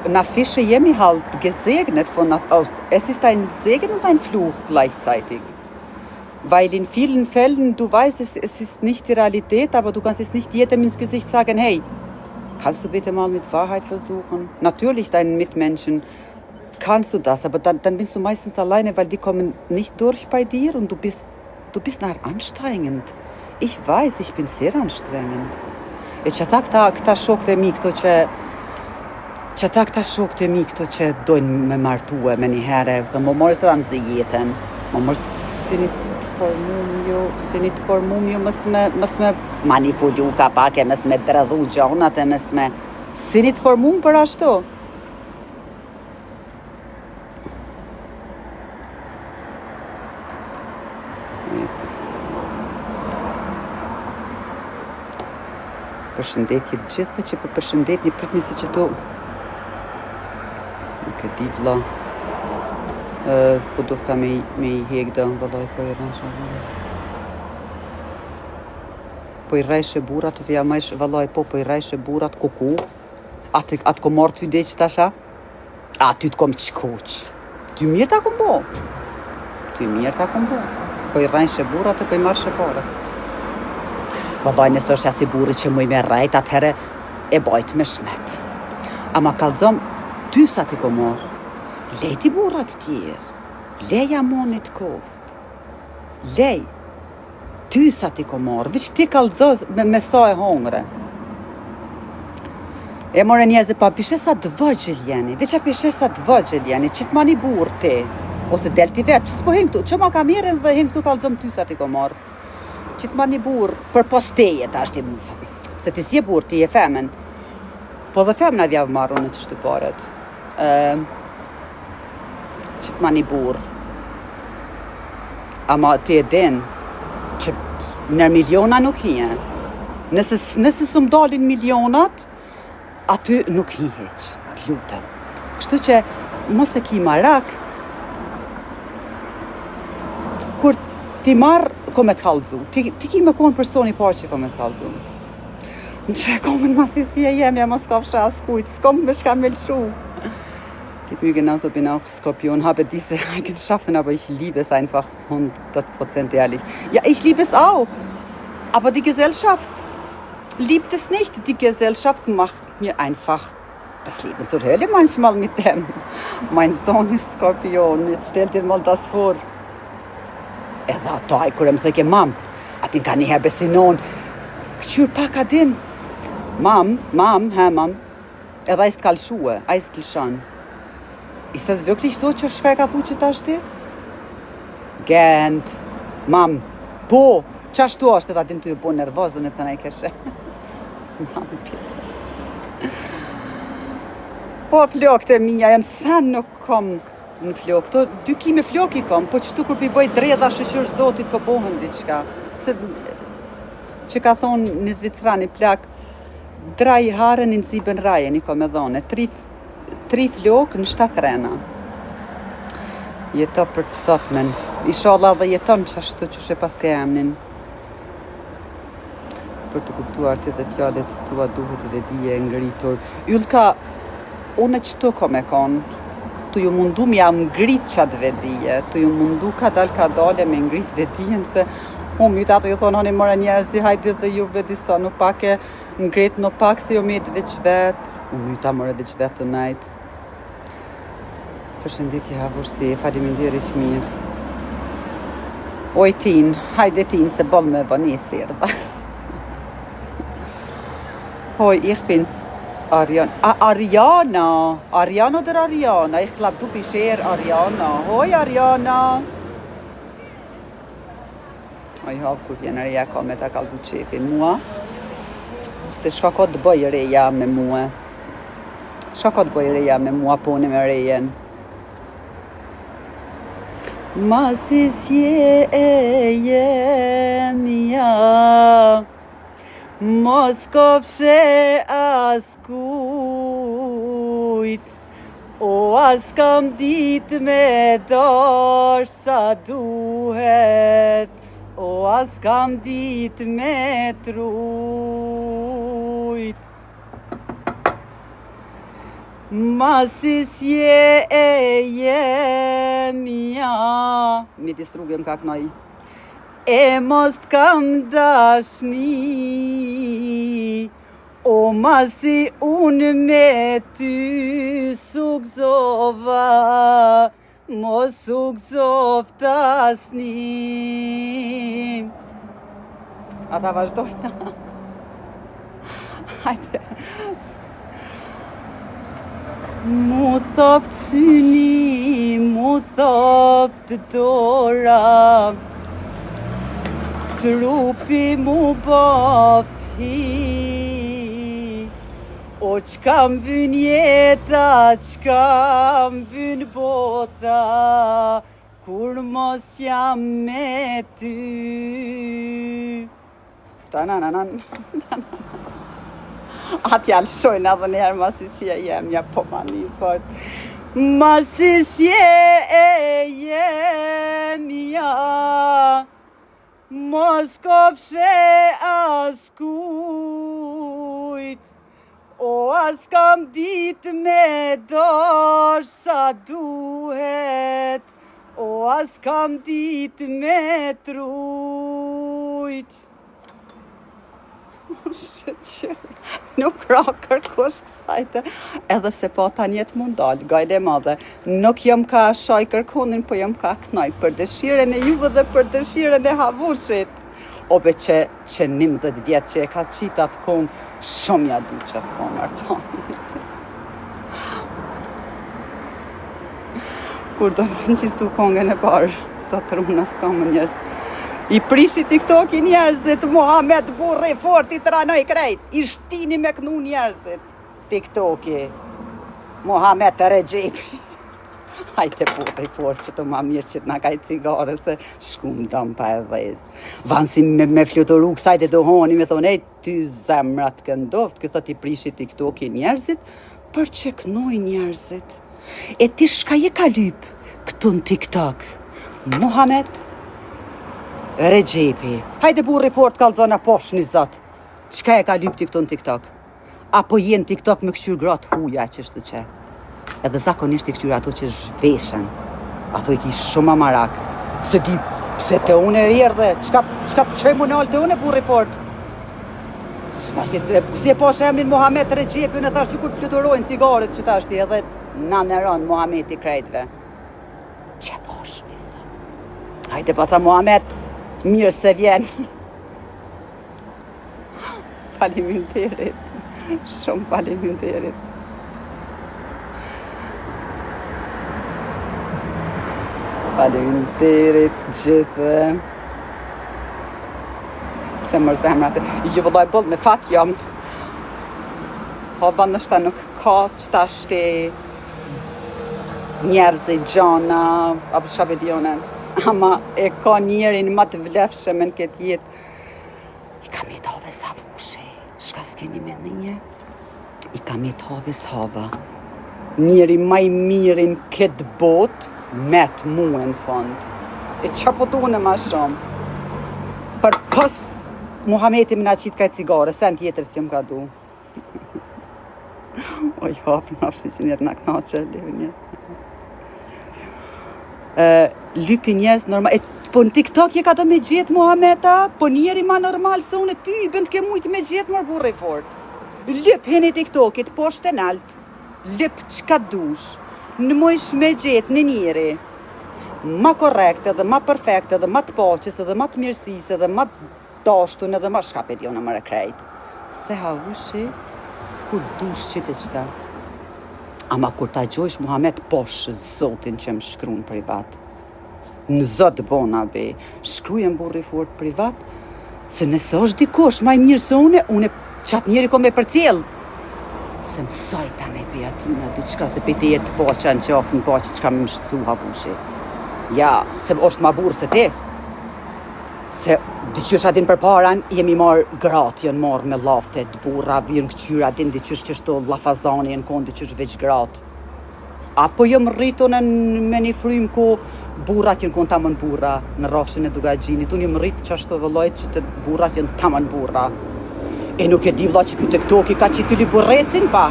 na Fische jemi halt gesegnet von aus. Es ist ein Segen und ein Fluch gleichzeitig. Weil in vielen Fällen, du weißt, es ist nicht die Realität, aber du kannst es nicht jedem ins Gesicht sagen, hey, kannst du bitte mal mit Wahrheit versuchen? Natürlich, deinen Mitmenschen kannst du das, aber dann bist du meistens alleine, weil die kommen nicht durch bei dir und du bist nachher anstrengend. Ich weiß, ich bin sehr anstrengend. E që këta shokët e mi këto që dojnë me martue me një herë, dhe më morë se da nëzë jetën, më morë si një të formum jo, mës me manipulu ka pak e mës me dredhu gjonat e mës me si një të formum për ashtu. Përshëndetje të gjithë që për përshëndet një pritni se që tu nuk e di vla po dofta me i hekda vëllaj po i rrashe po i rrashe burat të vja majsh vëllaj po i rrashe burat kuku atë ko marrë ty deq tasha ty të kom qkuq ty mirë ta kom bo po i rrashe burat e po i marrë pare. Vëllaj nësë është asi burri që muj me rejt, atëherë e bajt me shnet. Ama kalzom, ty sa ti ko morë, leti burrat tjerë. Leja monit koft. Lej. Ty sa ti ko marrë, veç ti kallëzo me sa e hongre. E more njerëzit pa pishesa të vëgjël jeni, veç a pishesa të vëgjël jeni, që t'ma një burë ti, ose del ti vetë, s'po hin këtu, që ma ka mirën dhe hin këtu kallëzom ty sa ti ko marrë. Që t'ma një burë, për posteje ta është se ti si e burë, ti e femen. Po dhe femna vjavë marru në që shtyparet. Që t'ma një burë. Ama ti e din, që nër miliona nuk hije. Nëse së dalin milionat, aty nuk hi heq, t'lutem. Kështu që mos e ki marak, kur ti marrë, ko me t'kallëzu. Ti ki me konë personi parë që ko me t'kallëzu. Në që e komën masisi e jemja, mos ka fsha as kujt, s'kom me shka me lëshu. Geht mir genauso, bin auch Skorpion, habe diese Eigenschaften, aber ich liebe es einfach 100% ehrlich. Ja, ich liebe es auch, aber die Gesellschaft liebt es nicht. Die Gesellschaft macht mir einfach das Leben zur Hölle manchmal mit dem. Mein Sohn ist Skorpion, jetzt stell dir mal das vor. Edhe ato ai kur më thëke, mam, atin ka një herë besinon, këqyr pak adin. Mam, edhe ai s'të kalshue, ai s'të lëshan. Ist das wirklich so, që shka e ka thu që ta shti? Gent, mam, po, qashtu është edhe adin të ju bo nervozën e të nej keshe. Mam, pjetë. Po, flokët e mija, jam sen nuk kom në flokë. To 2 kime flokë i kom, po qështu kur pi bëj dredha shëqyrë zotit po bohën diqka. Se që ka thonë një Zvicrani plak, draj haren në zibën rajen i kom e dhone. 3 flokë në 7 rena. Jeto për të sotmen. Inshallah dhe jeton që ashtu që shë pas ke emnin. Për të kuptuar të dhe fjallet tua duhet dhe dije ngritur. Yllka, une qëto ko me konë, të ju mundu m'ja ngrit qatë vedije, të ju mundu ka dale me ngrit vedijen, se mytë ato ju thonë, mëra njerëzi, hajdi dhe juve disa, nuk pak e ngrit, nuk pak se ju mytë veç vetë, myta mëre veç vetë të najtë. Përshëndetje havursi, faleminderit mirë. Oj tin, hajde tin, se bol me bëni sirda. Oj, ich bin's Ariana. Ariana oder Ariana? Ich glaube, du bist eher Ariana. Hoi, Ariana. Oj, hav kur vjen reja ka me ta kalzu qefin mua. Se shka ka të bëj reja me mua. Shka ka të bëj reja me mua pone me rejen. Masisje e jemja, mos kofshe as kujt, o as kam dit me dash sa duhet, o as kam dit me trujt. Masisje e jemja, mi distrugem kak noj. E mos t'kam dashni, o masi unë me ty sukzova, mos sukzov tasni. Ata vazhdojnë. Hajde. Mu thoft syni, mu thoft dora, trupi mu boft hi. O qkam vyn jeta, qkam vyn bota, kur mos jam me ty. Ta-na-na-na. Atë ja lëshojnë edhe njerë masisje jemja, po ma një fort. Masisje e jemja, mos kofshe as kujt, o as kam dit me dash sa duhet, o as kam dit me trujt. Nuk ra kërkush kësajte, edhe se po tani jetë mundal, gajde madhe. Nuk jam ka shaj kërkonin, po jam ka knaj për dëshiren e juve dhe për dëshiren e Havushit. Obe që 11 vjetë që e ka qita të konë, shumë ja du që të konë artonit. Kur do të nëqisu kongën e parë, sa të runa s'ka më njerës. I prishi TikTok-i njerëzit, Muhamet burri fort i tranoj krejt, i shtini me kënu njerëzit. TikTok-i, Muhamet Regjepi. Hajte burri fort që të ma mirë që t'na kaj cigare se shkum dam pa e dhez. Vansi me fluturu kësajt e dohoni me thonë, ty zemrat këndoft, këtë i prishi TikTok-i njerëzit, për që kënoj njerëzit. E ti shka je ka lyp këtu në TikTok? Muhamet Regjepi. Hajde burri fort kalzona posh një zot. Qka e ka lyp ti këtu në TikTok? Apo jenë TikTok me këqyr gratë huja që shtë që? Edhe zakonisht i këqyr ato që zhveshen. Ato i ki shumë amarak. Se di, pse të une e erdhe, qka të qëj mu nalë të une burri fort? Si e posh emrin Muhamet Regjepi, në thash që kur të fluturojnë cigaret që ta shti edhe na nëron Muhamet i krejtve. Që posh një sot? Hajde pa ta Muhamet, mirë se vjen. Faleminderit. Shumë faleminderit. Faleminderit gjithë. Pse mërë zemrat. Ju vëllaj bëllë me fat jam. Hova nështa nuk ka që ta shti njerëzi, gjana, apo shka dionen. Ama e ka njerin ma të vlefshëm në këtë jetë. I kam i tove Havushi, shka s'keni me nije. I kam i tove Hava. Njeri ma i mirin këtë bot, met mu në fond. E qa po tune ma shumë. Për pos Muhameti më na qitë kaj cigare, sen tjetër si më ka du. Oj, hapë në afshi që njerë në knaqe, levi njerë. Lypi njerës normal, po në TikTok je ka do me gjetë Muhameta, po njeri ma normal se unë ty i bënd ke mujtë me gjetë mërë burri fort. Lyp heni TikTokit, poshtë e nalt, lyp qka dush, në mojsh me gjetë në njeri, ma korrekt edhe ma perfekt edhe ma të paqes edhe ma të mirësis edhe ma dashtun edhe ma shkapet jo në mërë krejt. Se Havushi, ku dush që të qëta. Ama kur ta gjojsh Muhamet posh zotin që më shkru në privat. Në zot bona be, shkrujem burri fort privat, se nëse është dikosh ma i mirë se une qatë njeri ko me përcjell. Se mësaj ta me be atina, diçka se pete jetë paqa në qafë në paqa që ka me më shtu Havushi. Ja, se është ma burë se ti. Se diqysh adin për paran, jemi marë gratë, jënë marë me lafet, burra, vjen këqyra, adin diqysh që shto lafazani, jënë konë diqysh veç gratë. Apo jëmë rritun me një frymë ku burrat jënë konë tamën burra, në rafshin e Dugagjinit, unë jëmë rritë që ashtu vëllojt që të burrat jënë tamën burra. E nuk e di vla që këtë TikToki ka që të li burrecin pa.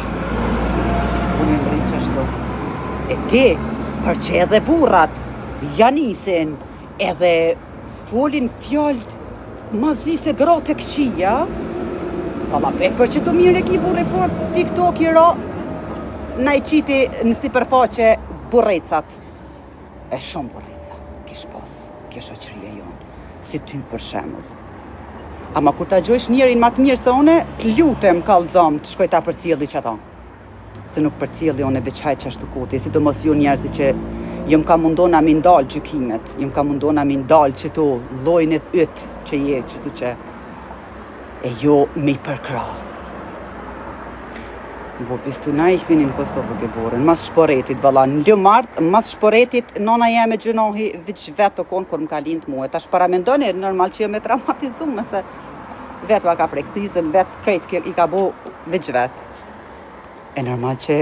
Unë jëmë rritë që ashtu. E ti, për që edhe burrat, janisin, edhe folin fjallë mazi se gratë e këqia, valla për që të mirë e ki burri fort TikTok i ra, na i qiti në si përfaqe burrecat. E shumë burreca, kish pas, kish aqëria jonë, si ty për shemull. Ama kur ta gjojsh njerin ma të mirë se one, të lutem kallëzom të shkoj ta përcjelli që ata. Se nuk përcjelli one veçajt që ashtu kote, si do mos ju njerëzi që jëm ka mundona mi ndalë gjykimet, jëm ka mundona mi ndalë që to lojnet ytë që je që tu që, e jo me i përkra. Vo pistu na i hminin Kosovë gëborën, mas shporetit, valla, në lëmartë, mas shporetit, nona jeme gjënohi vëq vetë të konë kur më ka lindë muë. Ta shparamendoni, normal që jëm e traumatizume, se vetë va ka prej këtizën, vetë krejt i ka bo vëq vetë. E normal që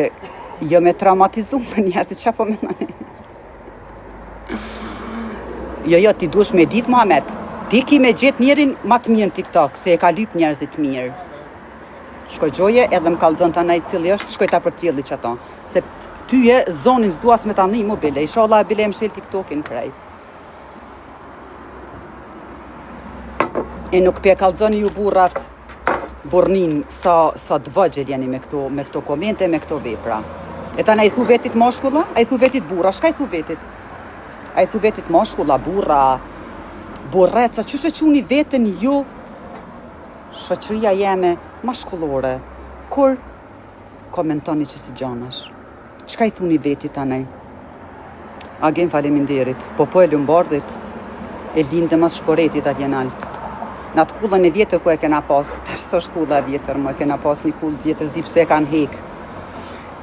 jëm e traumatizume njerëzit, që po me nëni? Jo, ti duesh me ditë, Muhamet. Ti ki me gjithë njerin ma të mirë në TikTok, se e ka lyp njerëzit mirë. Shkoj gjoje edhe më kalëzën të anaj cili është, shkoj ta për cili që ato. Se ty e zonin s'duas me ta një mu bile, inshallah e bile më shel TikTokin krej. E nuk pe kalëzën ju burrat burnin sa të vëgjel jeni me këto komente, me këto vepra. E tani a i thu vetit mashkulla, a i thu vetit burra, shka i thu vetit? A i thu vetit mashkulla, burra, burreca, që shëquni vetën ju shoqëria jeme mashkullore, kur komentoni që si gjanash. Qka i thuni vetit anaj? Agen faleminderit, po e Lumbardhit, e lindë mas shporetit atje nalt. Në atë kullën e vjetër ku e kena pas, tash s'është kulla e vjetër, më e kena pas një kullë vjetër, s'di pse e kanë hek.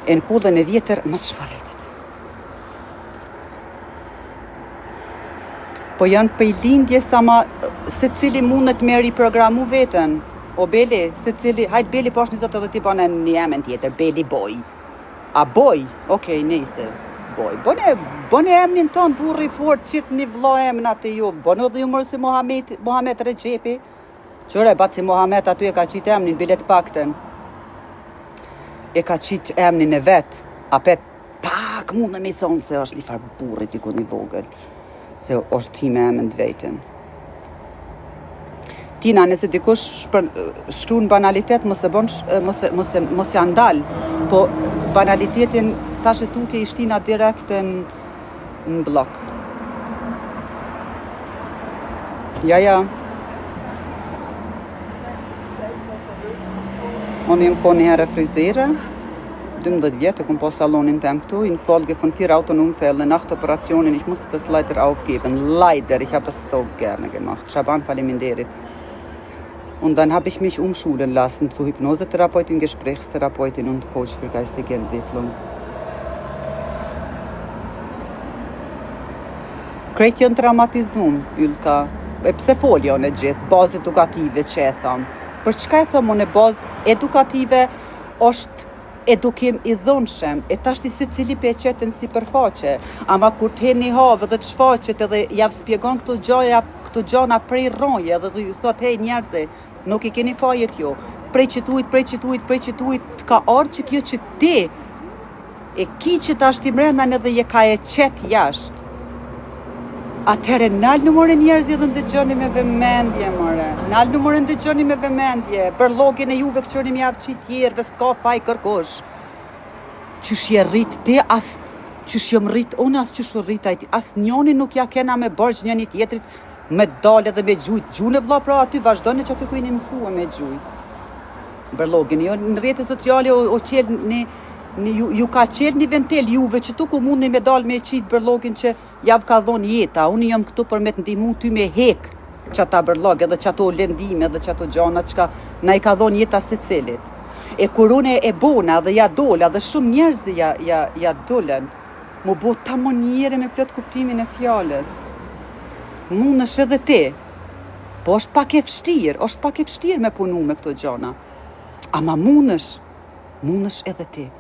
E në kullën e vjetër mas shporetit. Po janë për lindje sa ma, se cili mundet me riprogramu vetën. O Beli, se cili, hajt Beli pash 20 edhe ti bane një emën tjetër, Beli Boj. A Boj? Okej, nejse, Boj. Bone emnin tonë, burri fort, qitë një vlo emën atë ju. Bone dhe ju mërë si Mohamed Recepi. Qëre, batë si Mohamed aty e ka qitë emnin, bilet pakten. E ka qitë emnin e vetë. Apet pak mundë me thonë se është një farë burri t'i ku një vogël. Se është ti me emën të vetën. Tina, nëse dikush shkru në banalitet, mos janë dalë, po banalitetin tash e tutje i shtina direkt në blok. Ja. Unë jem ko një herë frizere, 12 vjetë, kom po salonin tem këtu, in Folge von 4 Autonomfällen nach der Operationen, ich musste das leider aufgeben. Leider, ich habe das so gerne gemacht. Shaban faleminderit. Und dann habe ich mich umschulen lassen zur Hypnosetherapeutin, Gesprächstherapeutin und Coach für geistige Entwicklung. Krejt janë traumatizum, Ylka. E pse folja unë e gjithë, bazë edukative që e thamë. Për çka e thamë unë e bazë edukative është edukim i dhunshëm, e tashti se cili pe qetën si përfaqe. Ama kur të heni havë dhe të shfaqet edhe javë spjegon këto gjana prej roje dhe ju thot, hej njerëze, nuk i keni fajet jo. Prej qëtuit, ka orë që kjo që ti, e ki që ta është i mrendan edhe je ka e qetë jashtë. Atëherë, nalë numërën njerëzit dhe ndëgjoni me vëmendje, more. Nalë numërën ndëgjoni me vëmendje. Bërlogin e juve këqërim javë që tjerë, s'ka faj kërkosh. Qysh je rrit ti, qysh jëm rrit unë, as qysh rrit ajti. As njoni nuk ja kena me bërgjë njëni tjetrit me dalë dhe me gjujt. Gjune vlla pra aty, vazhdojnë që aty ku i një mësua me gjujt. Bërlogin, jo në rrjetet sociale o qelë ju ka qelë një ventel juve që tu ku mundi me dalë me qitë bërlogin që javë ka dhonë jeta. Unë jam këtu për me të ndihmu ty me hek që ata bërlog edhe që ato lendime edhe që ato gjana që na i ka dhonë jeta se cilit. E kur unë e bona dhe ja dola dhe shumë njerëzi ja dolen, mu bo ta më njere me plot kuptimin e fjales. Munësh edhe ti, po është pak e vështirë me punu me këto gjana. Ama munësh edhe ti.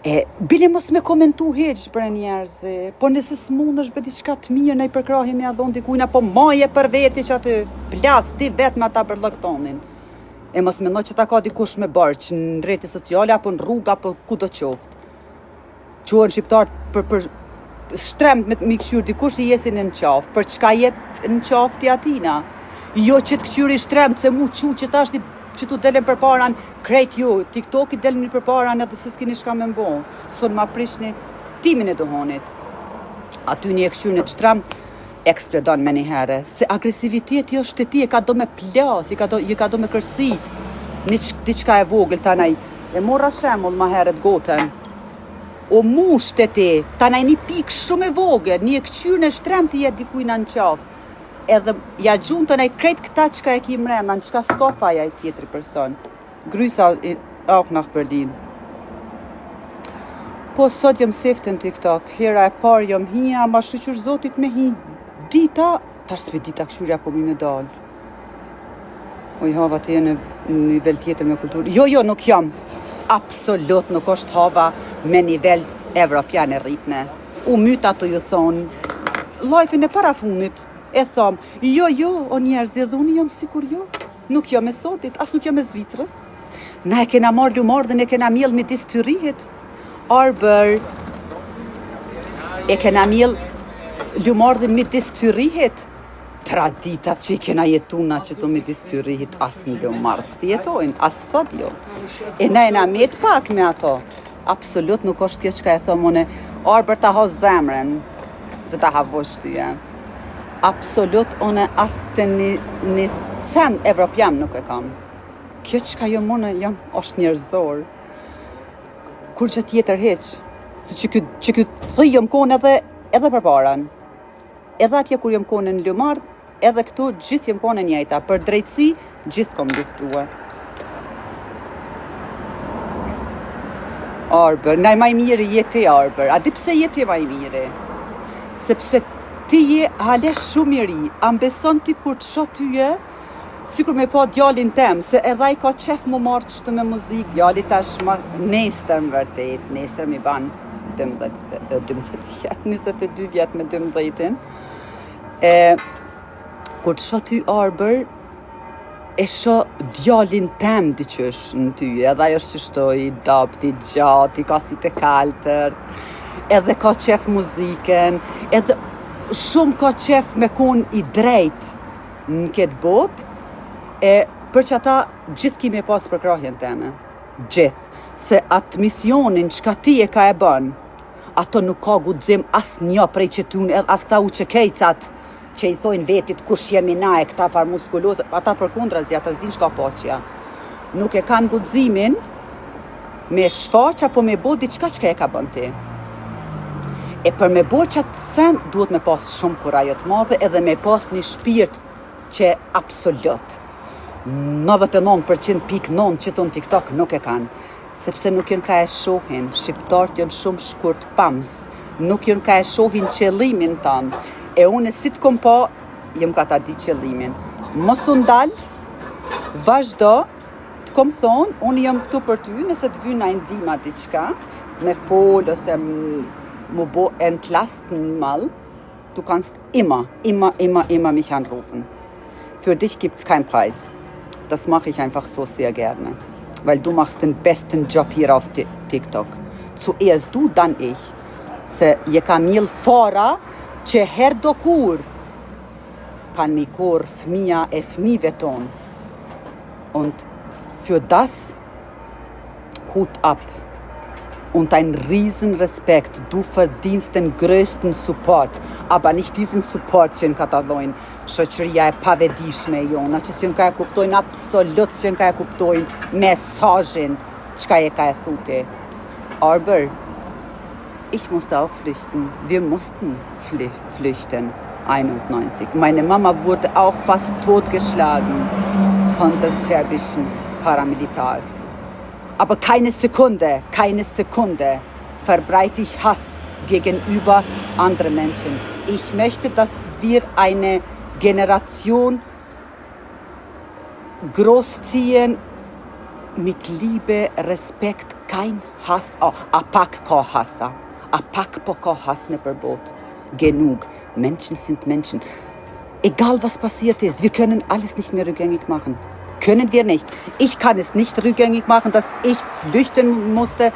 E, bile mos me komentu heq për njerëzi, po nëse s'munësh be diçka të mirë në i përkrahi me adhon dikujna, po maje për veti që aty plas ti vetë me ata për lëktonin. E mos mendoj që ta ka dikush me barq në rrjete sociale, apo në rrugë, apo ku do qoftë. Quhen shqiptar për shtremt me mi këqyr dikush i jesin në qafë, për çka jetë në qafë ti atina. Jo që të këqyri shtremt se mu që ta është që tu delen për paran, krejt ju, TikTok i delen një për paran edhe se s'kini shka me mbo. Son ma prishni timin e dohonit. Aty një e këshyrën e të shtram, eksplodon me një herë. Se agresiviteti është të ti, e ka do me plas, i ka do me kërsi. Diçka e vogël, tanaj. E mora shemull ma herët goten. O musht e ti, tanaj një pik shumë e vogël, një e këshyrën e shtram të jetë dikujna në qafë. Edhe ja gjunë të nej krejt këta qka e ki mrena, në qka s'ka faja i tjetëri person. Grysa auch nach Berlin. Po sot jëm seftë në TikTok, hera e parë jëm hija, ma shqyqyr zotit me hi dita, tash s'pe dita këshurja po mi me dalë. Oj, hava të jenë në nivel tjetër me kulturë. Jo, nuk jam. Absolut nuk është hava me nivel evropian e rritne. U myta të ju thonë, lajfin e parafunit. E thom, jo, o njerëz edhe unë jam sikur jo. Nuk jam me Sotit, as nuk jam me Zvicrës. Na e kena marrë lumardhën, e kena mjell me disë të rrihet. Arbër, e kena mjell lumardhën me disë të rrihet. traditat që I kena jetuna që të midis Zyrihit as në Lomardh të jetojnë, as sot jo. E na met pak me ato. Absolut nuk është kjo që ka e thomone, Arber ta ha zemrën, të ta havosh tyje. Absolut, une as të një sen evropian nuk e kam. Kjo që ka jo mone, jam është njerëzor. Kur që tjetër heq, se që këtë thëj jom kone edhe për paran. Edhe atje kur jom kone në Lomardh, edhe këtu gjithë jom kone njejta. Për drejtësi, gjithë kom luftua. Arber, naj maj mire jeti Arber. A di pse jeti maj mire? Sepse ti je hale shumë I ri. A mbeson ti kur të shot tyje, sikur me pa djalin tem, se edhe I ka qef mu marrë qështu me muzik, djali tash ma nestër më vërtet, nestër mi ban 22 vjet me 12-in. Kur të shot ty Arber, e sho djalin tem diqysh në ty, edhe ajo është qështu I dapt, I gjatë, I ka si të kaltërt, edhe ka qef muziken, edhe shumë ka qef me kon I drejt në këtë botë, për që ata gjithë kime pas për krahjen teme, gjithë, se atë misionin që ka ti e ka e bën, ato nuk ka gudzim as një prej që tun, edhe as këta u që kejcat, që I thojnë vetit kush jemi na e këta far muskulozë, ata për kundra zi, ata s'din shka poqja. Nuk e kanë gudzimin me shfaq apo me bo diçka që e ka bën ti. E për me bo qatë sen, duhet me pas shumë kurajë të madhe edhe me pas një shpirt që absolut 99.9 që të në TikTok nuk e kanë. Sepse nuk jënë ka e shohin, shqiptarët jënë shumë shkurt pams, nuk jënë ka e shohin qëllimin tanë. E unë si të kom pa, jem ka ta di qëllimin. Mos u ndal, vazhdo, të kom thonë, unë jam këtu për ty, nëse të vyna I ndima diqka, me fol, ose mu bo entlast në mal, du kannst immer mich anrufen. Für dich gibt's keinen Preis. Das mache ich einfach so sehr gerne. Weil du machst den besten Job hier auf TikTok. Zuerst du, dann ich. Se je ka mil fara, që her do kur kann mi kur fëmija e fëmijëve ton. Und für das Hut ab. Und ein Riesenrespekt. Du verdienst den größten Support. Aber nicht diesen Support që në katalojnë shoqëria e pavedishme jona, që s'jën ka e kuptojnë absolut, s'jën ka e kuptojnë mesazhin çka e ka e thute. Arber, ich musste auch flüchten. Wir mussten flüchten. 91. Meine Mama wurde auch fast totgeschlagen von den serbischen Paramilitars. Aber keine Sekunde verbreite ich Hass gegenüber anderen Menschen. Ich möchte, dass wir eine Generation großziehen mit Liebe, Respekt, kein Hass. Oh, apak ka hassa. Apak po ka Hass ne Verbot. Genug. Menschen sind Menschen. Egal was passiert ist, wir können alles nicht mehr rückgängig machen. Können wir nicht. Ich kann es nicht rückgängig machen, dass ich flüchten musste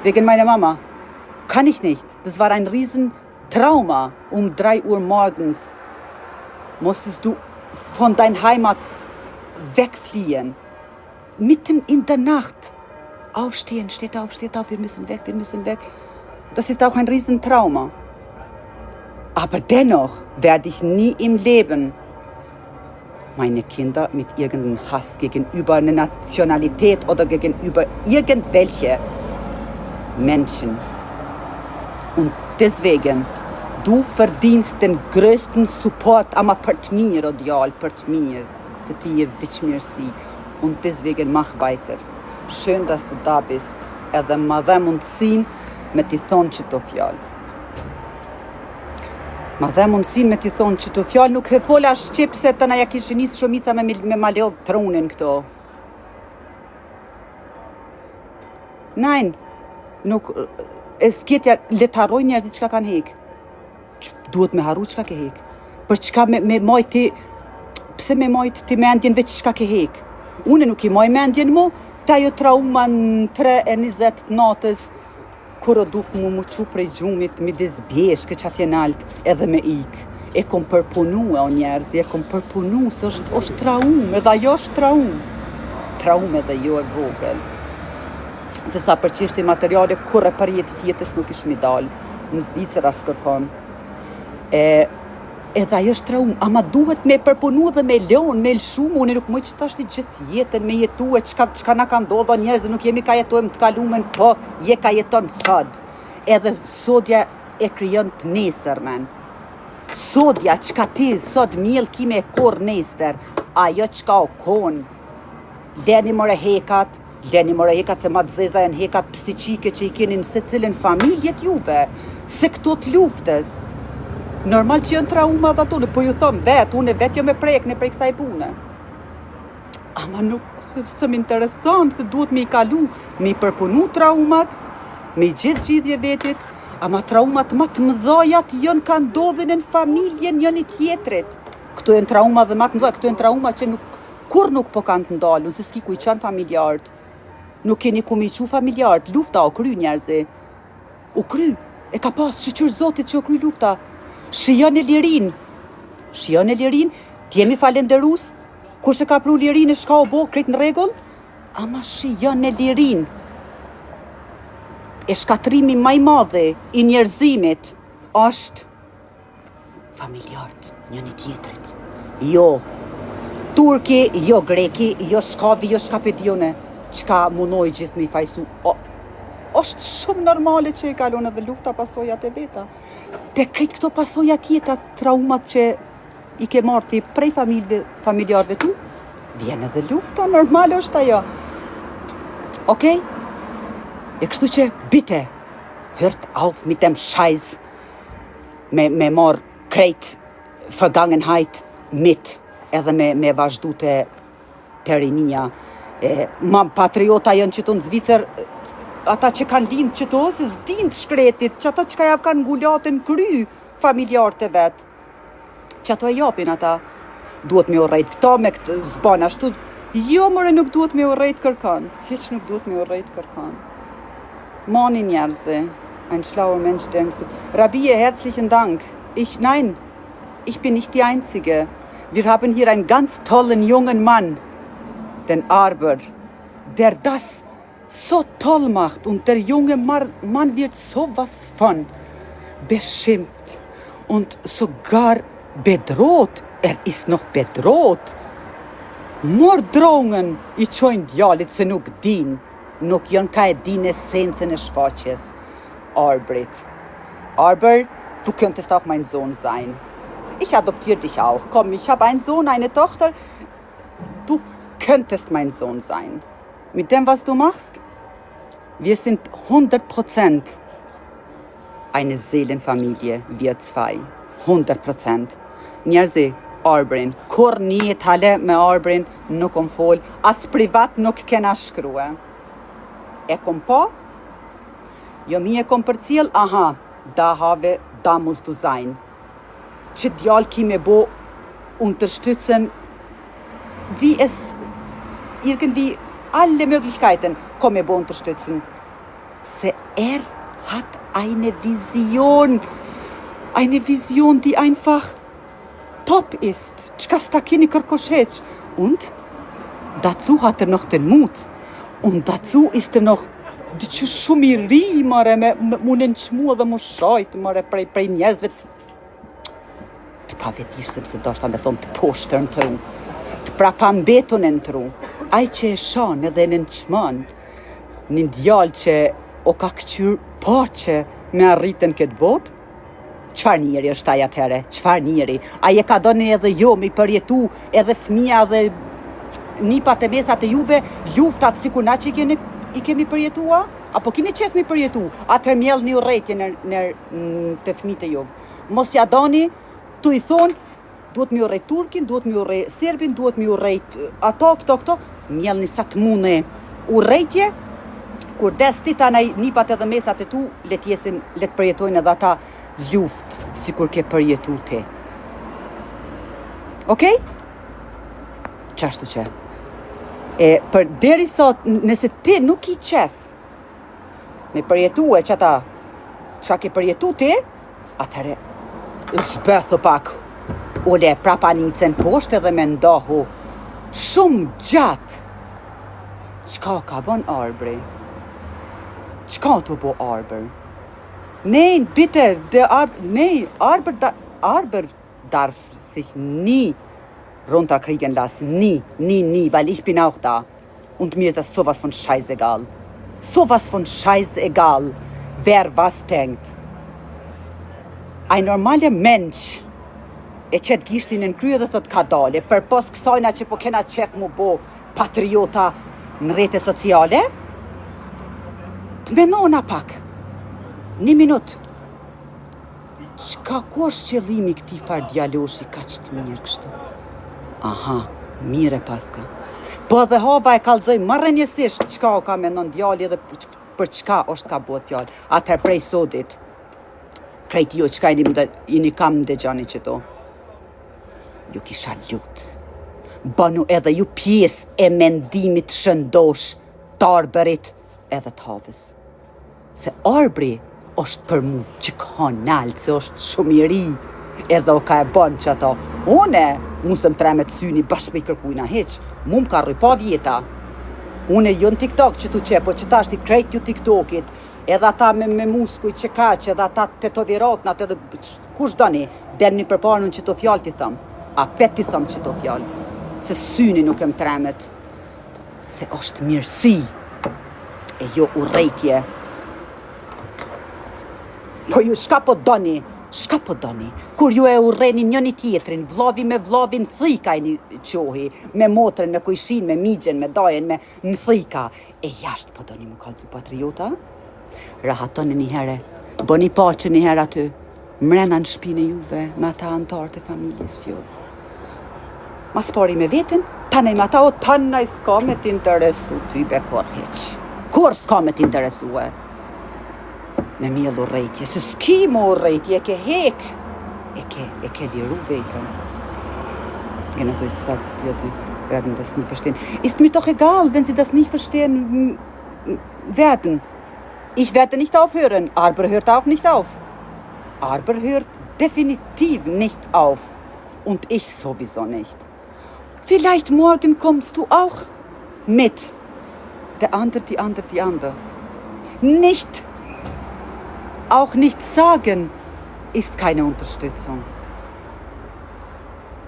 wegen meiner Mama. Kann ich nicht. Das war ein Riesentrauma. Um 3 Uhr morgens musstest du von deiner Heimat wegfliehen. Mitten in der Nacht. Aufstehen, steht auf, wir müssen weg. Das ist auch ein Riesentrauma. Aber dennoch werde ich nie im Leben meine Kinder mit irgendeinem Hass gegenüber einer Nationalität oder gegenüber irgendwelche Menschen. Und deswegen, du verdienst den größten Support ama për të mirë, o djallë, për të mirë, se ti je veçmirësi. Und deswegen mach weiter. Schön, dass du da bist. Edhe ma dhe mundësin me t'i thonë që të fjallë. Ma dhe mundësin me t'i thonë që të fjallë, nuk e fola shqip se të na ja kishin nisë shumica me malodh trunin këto. Nein, nuk, s'kjetja le të harroj njerëzit çka kanë hek. Duhet me harru çka ke hek. Për çka me majti, pse me majt ti mendjen veç çka ke hek. Une nuk I maj mendjen mu, ta jo trauma në 3:20 të natës, kur o duf mu qu prej gjumit, midis bjeshke që atje nalt, edhe me ik. E kom përpunu o njerëzi, e kom përpunu se është traum, edhe ajo është traum. Traum edhe jo e vogël. Se sa për çështje materiale, kur e për jetë tjetës nuk ish mi dalë. Në Zvicër as kërkon. Edhe ajo është traum, ama duhet me përpunu dhe me lënë, me lshumë, unë nuk më që tash gjithë jetën, me jetu e çka na ka ndodhur njerëz, nuk jemi ka jetojmë të kalumen, po je ka jeton sot. Edhe sodja e krijon të nesërmen. Sodja çka ti sot miell kime e korr nesër, ajo çka o kon. Leni more hekat se ma të zeza janë hekat psiqike që i keni në secilin familjet juve, se këto të luftës. Normal që janë trauma dhe ato, po ju thom vetë, unë vetë jo me prek kësaj pune. Ama nuk së më intereson se duhet me i kalu, me i përpunu traumat, me i gjithje vetit, ama traumat më të mëdhojat janë ka ndodhin në familjen njëni tjetrit. Këto janë trauma dhe më të mëdhojat, këto janë trauma që kur nuk po kanë të ndalun, se s'ki ku i qanë familjarët. Nuk keni ku me i qu familjarët, lufta o kry njerëzi. U kry, e ka pas shqyr zotit që o kry lufta. Shijon e lirin, t'jemi falenderus, kush e ka pru lirin e shka o bo, krejt në regull, ama shijon e lirin. E shkatrimi maj madhe i njerëzimit është familjarët njëni tjetrit. Jo turki, jo greki, jo shkavi, jo shkapedione, qka munoj gjithë me i fajsu. Është shumë normale që i kalon edhe lufta pasojat e veta. Te krejt këto pasoja tjeta, traumat që i ke marti prej familjarëve tu, vjen edhe lufta, normale është ajo. Okej? E kështu që bite, hört auf mit dem Scheiß, me marr krejt Vergangenheit mit, edhe me vazhdu të rinia. Ma patriota janë që të në Zvicër, ata që kanë lind që të ose s'din të shkretit, që ata që ka javë kanë ngullatën kry familjarët e vetë, që ato e japin ata, duhet me urrejt këta me këtë zban ashtu, jo mëre nuk duhet me urrejt kërkan, hiq nuk duhet me urrejt kërkan. Mani njerëzi, ein schlauer Mensch denkst du. Rabie, herzlichen Dank. Nein, ich bin nicht die Einzige. Wir haben hier einen ganz tollen jungen Mann, den Arber, der das so toll macht und der junge Mann wird sowas von beschimpft und sogar bedroht. Er ist noch bedroht. Morddrohungen i qojnë djalit se nuk din. Nuk janë ka e din esencen e shfaqjes. Arbrit. Arber, du könntest auch mein Sohn sein. Ich adoptiere dich auch. Komm, ich habe einen Sohn, eine Tochter. Du könntest mein Sohn sein. Mit dem, was du machst, wir sind 100% eine Seelenfamilie, wir zwei. 100%. Njerëzi, Arbrin, kur një tale me Arbrin nuk kom fol, as privat nuk kena shkrue. E kom po, jo mi e kom përcjell, aha, da have, da musst du sein. Që djallë ki me bo unterstützen, wie es irgendwie alle Möglichkeiten kom me bo unterstützen. Se hat eine Vision, die einfach top ist. Qka sta kini kërkosheq. Und dazu hat noch den Mut. Und dazu ist noch që shumë i ri, mare, me në qmu dhe mu shajt, mare, prej njerëzve të pa vetishëm se do shta me thonë të poshtër në tru, të prapambetun në tru. Aj që e shanë edhe në qman, një djallë që o ka këqyr që me arritën këtë botë, qfar njeri është aj atëhere, qfar njeri? Aje ka doni edhe jo me i përjetu edhe fëmija dhe nipat e mesat e juve, luftat sikur na që i kemi përjetua? Apo kini qef me përjetu? Atër mjell një urrejtje të fëmijët e juve. Mos ja doni, tu i thonë, duhet mi urrejt Turkin, duhet mi urrejt Serbin, duhet mi urrejt ato, këto, mjell një sa të mune urrejtje, kur des ti tanaj nipat edhe mesat e tu, let përjetojnë edhe ata luft, si kur ke përjetu ti. Okej? Qashtu që? Për deri sot, nëse ti nuk i qef me përjetu e që ata, që ke përjetu ti, atëre zbëthu pak. Ule prapa nicën poshtë edhe me ndohu shumë gjatë. Qka ka bon arbri? Qka të bo arbër? Nej, bitte, Arbër darf sich nie runterkriegen lassen. Nie, weil ich bin auch da. Und mir ist das sowas von scheißegal. Sowas von scheißegal, wer was denkt. Ein normaler Mensch e qëtë gishtin në krye dhe thot ka dale, për pos kësajna që po kena qef mu bo patriota në rrjete sociale, të menona pak. 1 minut. Ku është qëllimi këti far djaloshi ka që të mirë kështu? Aha, mire paska. Po dhe hava e kalzoj marrënjësisht qka o ka menon djali dhe për qka është ka bo fjall. Atër prej sodit, krejt jo qka ini kam dhe gjani qëto. Ju kisha lut. Banu edhe ju pjesë e mendimit shëndosh të arbërit edhe të havës. Se arbri është për mu që ka nalë, se është shumë i ri, edhe o ka e banë që ato. Une, musëm tremet syni bashkë me i kërkujna heq, mu më ka rripa vjeta. Une jo në TikTok që tu qepo, që ta është i krejt ju TikTokit, edhe ata me muskuj që ka që, edhe ata tetoviratnat, edhe kush doni, delni për parën që to fjallë ti thëmë, a pet ti thëmë që to fjallë, se syni nuk em tremet, se është mirësi, e jo urrejtje. Po ju shka po doni? Kur ju e urreni njëni tjetrin, vllavi me vllavin thika i një qohi, me motrën, me kujshin, me migjen, me dajen, me në thika. E jashtë po doni më kalcu patriota? Rahatoni një here, boni paqe një here aty, mrena në shpinë juve, me ata antarët e familjes ju. Mas pari me vetin, tanej me ata o tanaj s'ka me t'interesu ty be kur heq. Kur s'ka me t'interesue? Me mjell urrejtje, se s'ki më urrejtje, e ke hek, e ke liru vetën. Gena so sagt, ja, die werden das nie verstehen. Ist mir doch egal, wenn sie das nicht verstehen werden. Ich werde nicht aufhören, Arbër hört auch nicht auf. Arbër hört definitiv nicht auf. Und ich sowieso nicht. Vielleicht morgen kommst du auch mit. Der andere, die andere. Auch nicht sagen ist keine Unterstützung.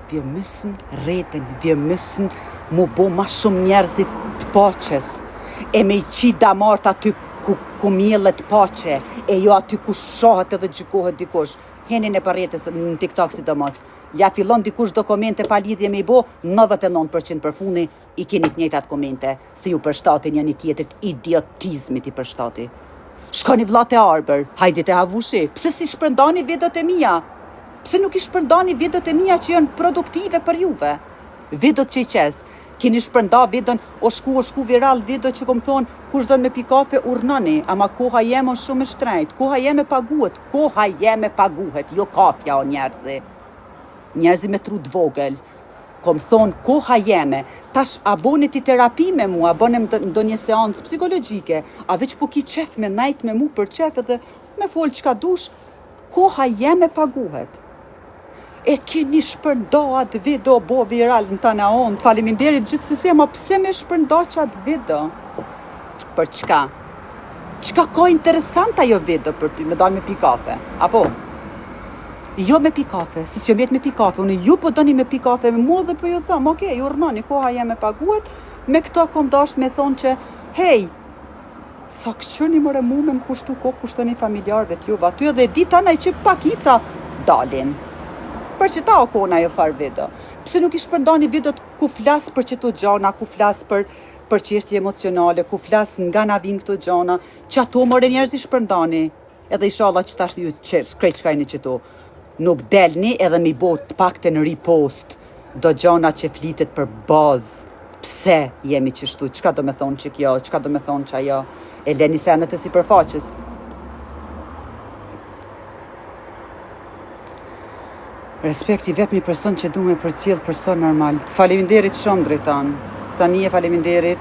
Wir müssen reden, wir müssen mu bo ma shumë njerëzit të paqes. E me i qi damart aty ku miellet paqe, e jo aty ku shohet edhe gjykohet dikush. Henin e për rrjetes në TikTok sidomos. Ja fillon dikush dokumente pa lidhje me i bo, 99% për funi i keni të njëjtat komente, se ju përshtatin janë i tjetrit idiotizmit i përshtati. Shkoni vllate Arbër, hajde te havushi, pse si shpërndani videot e mia? Pse nuk i shpërndani videot e mia që janë produktive për juve? Videot që i qes, keni shpërnda videon, o shku viral video që kom thonë, kush do me pi kafe urnoni, ama koha jeme është shumë e shtrejt, koha jeme paguhet, jo kafja o njerëzi. Njerëzi me trut vogël, kom thonë koha jeme, tash a boni ti terapi me mu, a boni ndo një seancë psikologjike, a veç po ki qef me najt me mu për qef edhe me fol qka dush, koha jeme paguhet. E keni shpërnda atë video bo viral në tana onë, të faleminderit gjithësisi, ama pse me shpërnda që atë video? Për qka? Qka ka interesant ajo video për ty, me dalë me pi kafe, apo? Jo me pi kafe, se s'jo vjet me pi kafe, unë ju po doni me pi kafe me mua dhe po ju thëmë, okej, urnoni, koha jeme paguhet, me këto kom dasht me thonë që, hej, sa këqërni mëre mu me më kushtu ko, kushtoni familjarve t'juve aty, edhe di tanaj që pakica dalin. Për që ta o kona jo farë video. Pse nuk i shpërndani videot ku flas për që të gjana, ku flas për qeshtje emocionale, ku flas nga na vin këto gjana, që ato more njerëz i shpërndani. Edhe inshallah që tash ju krejt shkajni që to. Nuk delni edhe mi bot pak të në repost do gjana që flitet për bazë. Pse jemi qështu, qka do me thonë që kjo, qka do me thonë që ajo, e leni senet e sipërfaqes. Respekti vetëmi person që du me përcjell person normal. Faleminderit shumë drejtan. Sanie, faleminderit.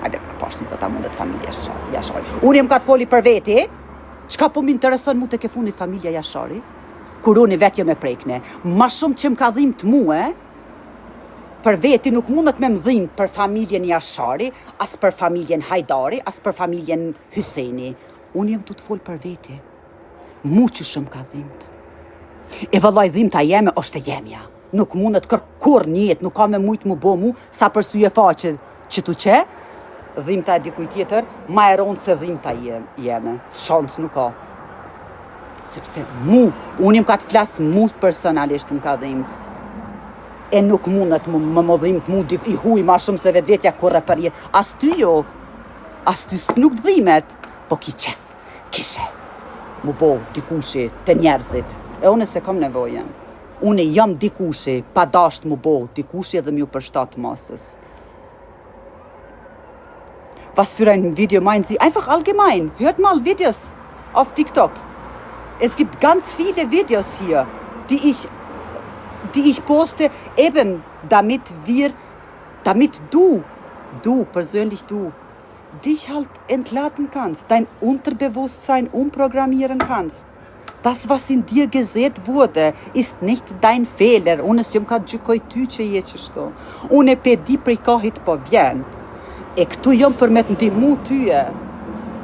Hajde, pash njës ta mundet familje jashoj. Unë jem ka të foli për veti, Çka po më intereson mu të ke fundit familja Jashari? Kur unë vetë jam e prekne. Ma shumë që më ka dhimbë mua, për veti nuk mundet me më dhimbë për familjen Jashari, as për familjen Hajdari, as për familjen Hyseni. Unë jem të folë për veti. Mu që shumë ka dhimbë. E vëllaj dhimbë ta jeme, është e jemja. Nuk mundet kërkur njët, nuk ka me mujtë mu bo mu, sa për sy e faqe që tu që, dhimbë ta e dikuj tjetër, ma e ronë se dhimbë ta jeme. Shansë nuk ka. Sepse unë jem ka të flasë mu personalisht më ka dhimbë. E nuk mundet më dhimbë mu i huj ma shumë se vetja kurre për jetë. As ty jo, as ty nuk dhimet, po ki qef, kishe. Mu bo dikushi të njerëzit. E unë se kam nevojen. Unë jam dikushi, pa dasht mu bo dikushi edhe mju përshtat masës. Was für ein Video meinen Sie? Einfach allgemein. Hört mal Videos auf TikTok. Es gibt ganz viele Videos hier, die ich poste, eben damit du, persönlich du, dich halt entladen kannst, dein Unterbewusstsein umprogrammieren kannst. Das, was in dir gesät wurde, ist nicht dein Fehler. Unë s'jom ka gjykoj ty që je qështu. Unë e pe di prej kahit po vjen. E këtu jom për me të ndihmu tyje.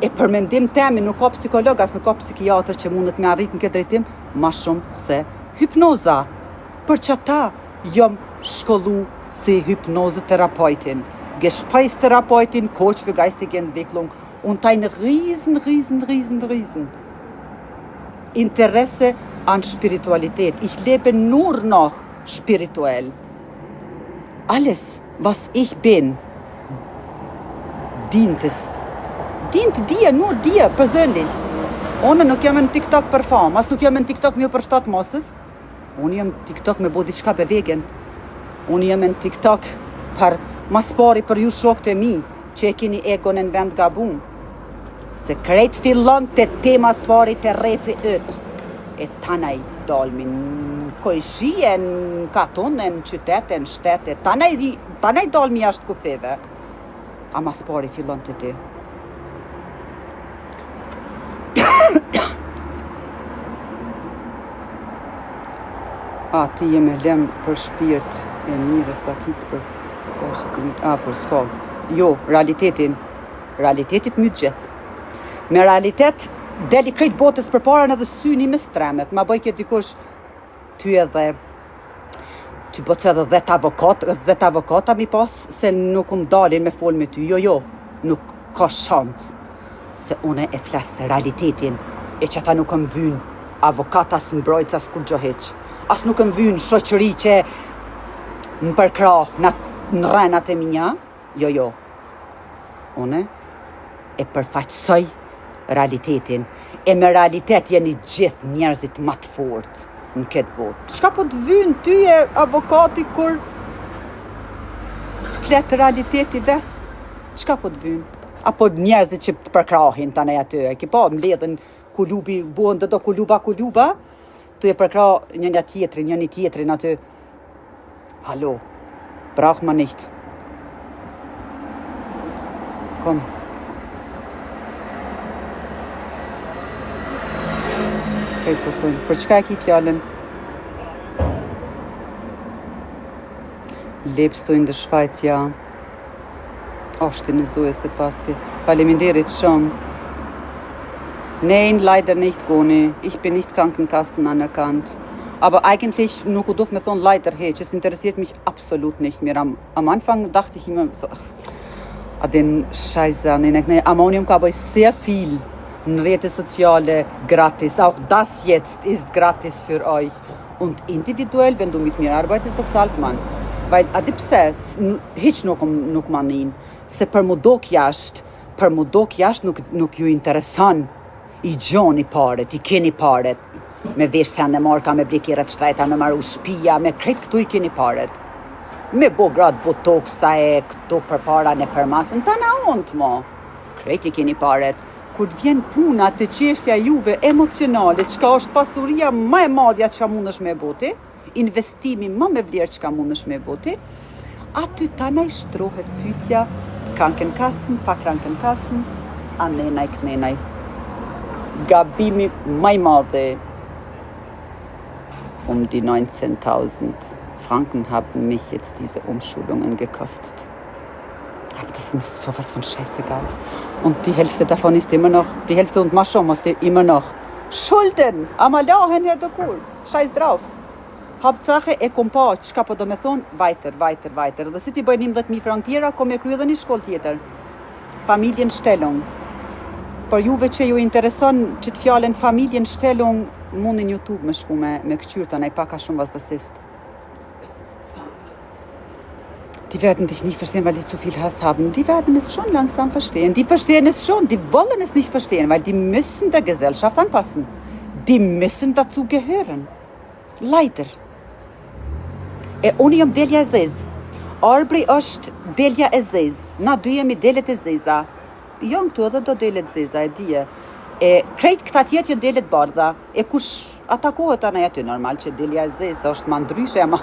E për mendim temi nuk ka psikolog, as nuk ka psikiatër që mundet me arrit në këtë drejtim, ma shumë se hypnoza. Për që ta jom shkollu si hypnoseterapeutin. Gesprächstherapeutin, Coach für geistige Entwicklung und ein riesen Interesse an Spiritualität. Ich lebe nur noch spirituell. Alles, was ich bin, dient dir, nur dir persönlich. Unë nuk jam në TikTok për famë, as nuk jam në TikTok me për shtatë masës. Unë jam në TikTok me bo diçka për vegen. Unë jam në TikTok për mas pari për ju shokët e mi, që e kini egon në vend gabun. Se krejt fillon të te mas pari të rethi ët. E tanaj dalmin kojshien, katonen, qyteten, shtetet, tanaj dalmi jashtë kufeve. A mas pari fillon të te. A, ti jem e lem për shpirt e mire sa kic për për s'ka. Jo, realitetit my gjithë. Me realitet, deli krejt botës për parën edhe syni me stremet. Ma bëj këtë dikush ty edhe ty bëc edhe 10 avokata mi pas se nuk dalin me fol me ty. Jo, nuk ka shans. Se une e flasë realitetin e që ta nuk më vyn avokata së mbrojtës as kur gjoheq. As nuk më vyn shoqëri që më përkra në rrenat e minja. Jo. Une e përfaqësoj realitetin. E me realitet jeni gjithë njerëzit më të fortë në këtë botë. Çka po të vyn ty e avokati kur flet realiteti vetë? Çka po të vyn? Apo njerëzit që përkrahin tani aty. Ki po mbledhen kulubi, buon do kuluba. Tu e përkra njëni tjetrin aty. Hallo, braucht man nicht. Komm. Për çka e ki fjallën? Lebst du in der Schweiz, ja. Ashtë në zoje se paske. Faleminderit shumë. Nein, leider nicht, Goni. Ich bin nicht Krankenkassen anerkannt. Aber eigentlich, nur gut doof me thonë leider heq, es interessiert mich absolut nicht mehr. Am Anfang dachte ich immer so, den Scheiße an den Ammonium ka bëj sehr viel in Rede soziale gratis. Auch das jetzt ist gratis für euch. Und individuell, wenn du mit mir arbeitest, da zahlt man. Weil adipse, hiç nuk manin. Se për mu dok jashtë nuk ju interesan i gjoni paret, i keni paret. Me vesh se në marka, me blikirat shtrejta, me maru shpia, me krejt këtu i keni paret. Me bo grad botoksa e këtu për para në përmasën, ta na ont mo. Krejt i keni paret. Kur të vjen puna të qeshtja juve emocionale, qka është pasuria më e madhja që mundësh me boti, investimi më me vlerë që mundësh me boti, aty tanaj shtrohet pyetja, Krankenkassen, pa Krankenkassen, a nenaj kënenaj. gabimi më i madhe. Die 19.000 Franken haben mich jetzt diese Umschulungen gekostet. Aber das ist mir sowas von scheißegal. Und die Hälfte davon ist immer noch, die Hälfte und Mascho musste immer noch Schulden. Aber ja, Herr de Kool, scheiß drauf. Hauptsache e kom pa çka po do me thon, weiter. Dhe si ti bëj 11.000 frank tjera, kom e krye dhe një shkollë tjetër. Familienstellung. Për juve që ju intereson që të fjallën familjenstellung, mundin YouTube me shku me këqyrta, nej paka shumë vazhdësist. Die werden dich nicht verstehen, weil die zu viel Hass haben. Die werden es schon langsam verstehen. Die verstehen es schon, die wollen es nicht verstehen, weil die müssen der Gesellschaft anpassen. Die müssen dazu gehören. Leider. Unë jam delja e zezë. Arbri është delja e zezë. Na dy jemi delet e zeza. Jam këtu edhe do delet zeza, e dije. Krejt këta tjetë jënë delet bardha. Kush atakohet anaj aty normal që delja e zezë është ma ndryshe, ama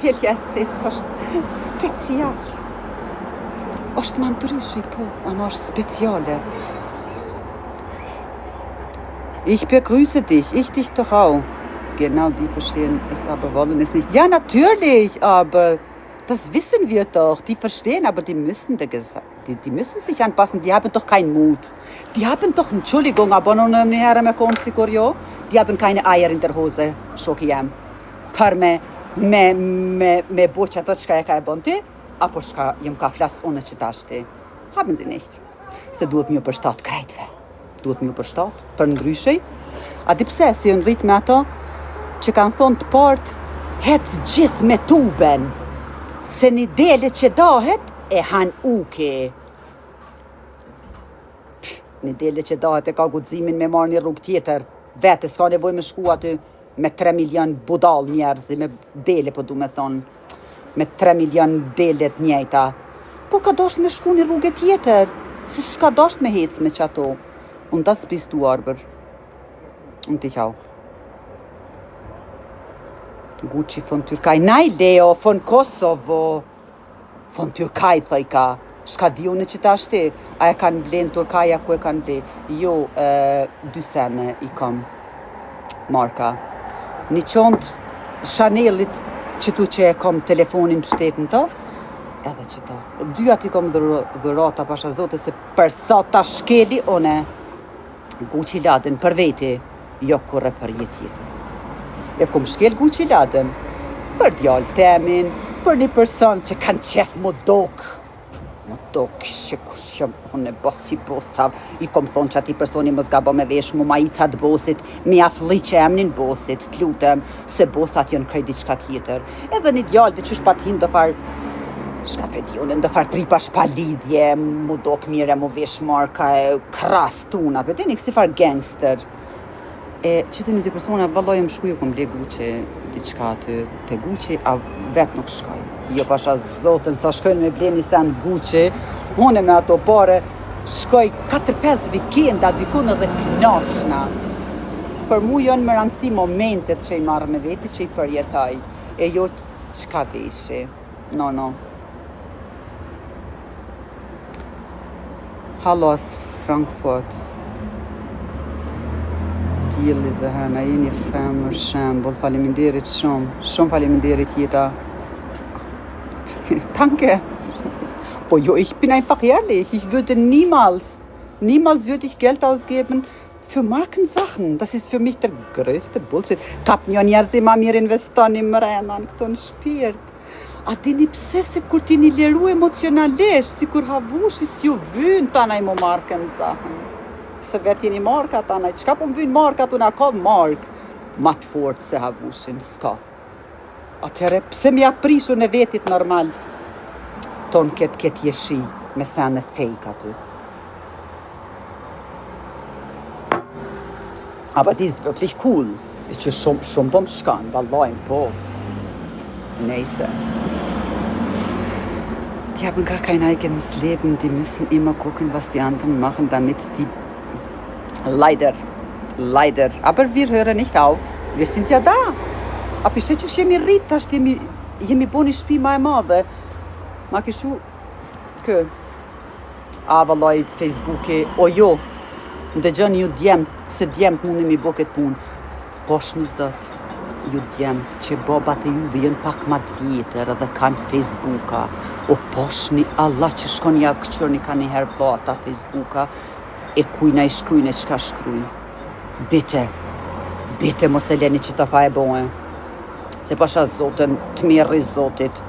delja e zezë është special. Është ma ndryshe, po, ama është speciale. Ich begrüße dich, ich dich doch auch. Genau, die verstehen es, aber wollen es nicht. Ja, natürlich, aber das wissen wir doch. Die verstehen, aber die müssen sich anpassen. Die haben doch keinen Mut. Die haben doch, Entschuldigung, aber nun herre me kom sikur jo. Die haben keine Eier in der Hose, shoki jam. Për me bo që ato qka e ka e bon ti, apo shka jem ka flas unë që tashti. Haben sie nicht. Se duhet mjë përshtat krejtve. Duhet mjë përshtat, për ndryshej. A di pse, si unë rrit me ato, që kanë thonë të partë, het gjithë me tuben, se një dele që dahet, e han uke. Një dele që dahet e ka guximin me marrë një rrugë tjetër, vete, s'ka nevoj me shku aty me 3 milion budal njerëzi, me dele, po du me thonë, me 3 milion delet njejta. Po ka dasht me shku një rrugë tjetër, se s'ka dasht me hec me qato. Unë das bist du, Arbër. Unë ti qau. Gucci von Türkei. Nej, Leo, von Kosovo. Von Türkei, thaj ka. Shka di unë që ta shti? A e kanë ble në Turkaja, ku e kanë ble? Jo, 2 sene i kam marka. Një qontë Chanelit që tu që e kam telefonin për shtetën të, edhe që ta. 2 ati kam dhurata pasha zote se për sa ta shkeli une Gucci laden për veti, jo kurre për jetjetës. E kom shkel Gucci laden për djallë temin, për një person që kanë qef më dok që kush jam unë e bosi bosav, i kom thonë që ati personi më zgabo me vesh mu ma i catë bosit, mi athli që emnin bosit, t'lutem, se bosat jënë krejt diçka tjetër. Edhe një djallë dhe që shpat hinë do farë, shka për dionën, do farë tripa shpalidhje, mu dok mire, mu vesh marka e kras tuna, për dini kësi farë gangster. Që të një dy persona, vallaj më shkuju kom ble Gucci, diçka të Gucci, a vetë nuk shkoj. Jo pasha zotën, sa shkojnë me ble një sen Gucci, une me ato pare, shkoj 4-5 vikenda, dikun edhe knaqna. Për mu janë më rëndësi momentet që i marrë me veti, që i përjetaj, e jo qka veshi. No. Hallo as Frankfurt. Djeli dhe hana, jeni femër shembol, faleminderit shumë faleminderit jeta. Danke. Po jo, ich bin einfach ehrlich, ich würde niemals würde ich Geld ausgeben für Markensachen. Das ist für mich der größte Bullshit. Kap një njerëzi ma mirë investon i mrenan këto në shpirt. A dini pse se kur ti një liru emocionalisht, si kur havushi si ju vynë tanaj mo markensachen. Se vetë jeni marka tanaj, qka po më vynë marka tu na ka mark, ma të fort se havushin, s'ka. Atëhere, pse mi aprishu në vetit normal, ton këtë jeshi, me sene fake aty. Aber die ist wirklich cool. Die ist schon beim Schkan, wallahi, po. Nejse. Die haben gar kein eigenes Leben, die müssen immer gucken, was die anderen machen, damit die... Leider. Aber wir hören nicht auf. Wir sind ja da. Aber ich që jemi rrit, tash jemi bo një shtëpi ma e madhe. Ma kështu kë. A, vallaj, Facebooki, o jo. ndëgjon ju djemt, se djemt mundem i bo këtë punë. Posh një zot, ju djemt që babat e juve jën pak ma të vjetër edhe kanë Facebooka. O poshni Allah që shkon javë këqërni ka një herë vllata Facebooka e kujna i shkrujnë e qka shkrujnë. Bite mos e leni që ta pa e bojë. Se pasha zotën, të mirë i zotit.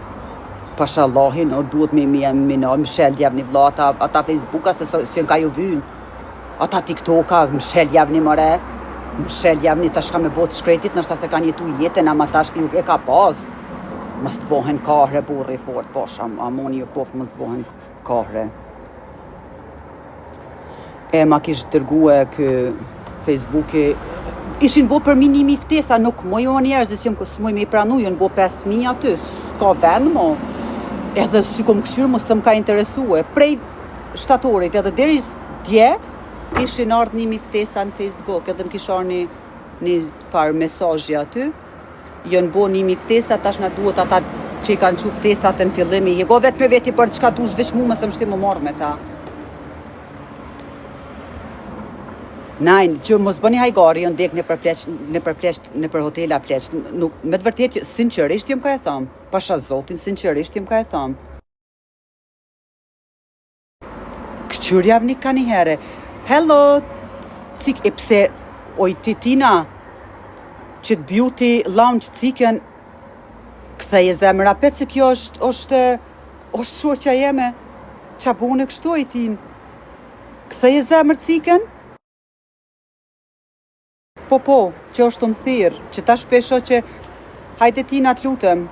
Pasha Allahin, o duhet me më shel javni vllata, ata Facebooka se s'jën ka ju vynë. Ata TikToka, më shel javni mëre. Më shel javni tash ka me botë shkretit, nështë se kanë jetu jetën, ama tash ju e ka pas. Mos të bohen kahre, burri fort, posha, amoni ju kof, mos të bohen kahre. E ma kish dërgue kë Facebooki, ishin bo për minimi ftesa, nuk moj o njerëz, dhe s'moj me i pranu, jën bo 5.000 aty, s'ka vend mo. Edhe si kom këshyrë, mos së më ka interesue. Prej shtatorit, edhe deri dje, ishin ardhë një ftesa në Facebook, edhe më kishar një farë mesazhi aty. Jën bo një ftesa, tash na duhet ata që i kanë qu ftesat në fillimi. Jego vetë me veti për qka dush veç mu, mëse më shti më marrë me ta. Najnë, që mos bëni hajgari, jën dek në për hotela pleq. Me të vërtet, sinqerisht jem ka e thëmë. Pasha zotin, sinqerisht jem ka e thëmë. Këqyr javni ka një here. Hello, cik, e pse, oj Titina, që të beauty lounge cikën, këtheje zemër, apet se kjo është shoqja jeme, qa bune kështu e tin. Këtheje zemër cikën? Po, që është të më thirë, që ta shpesho që hajde Tina të lutëm.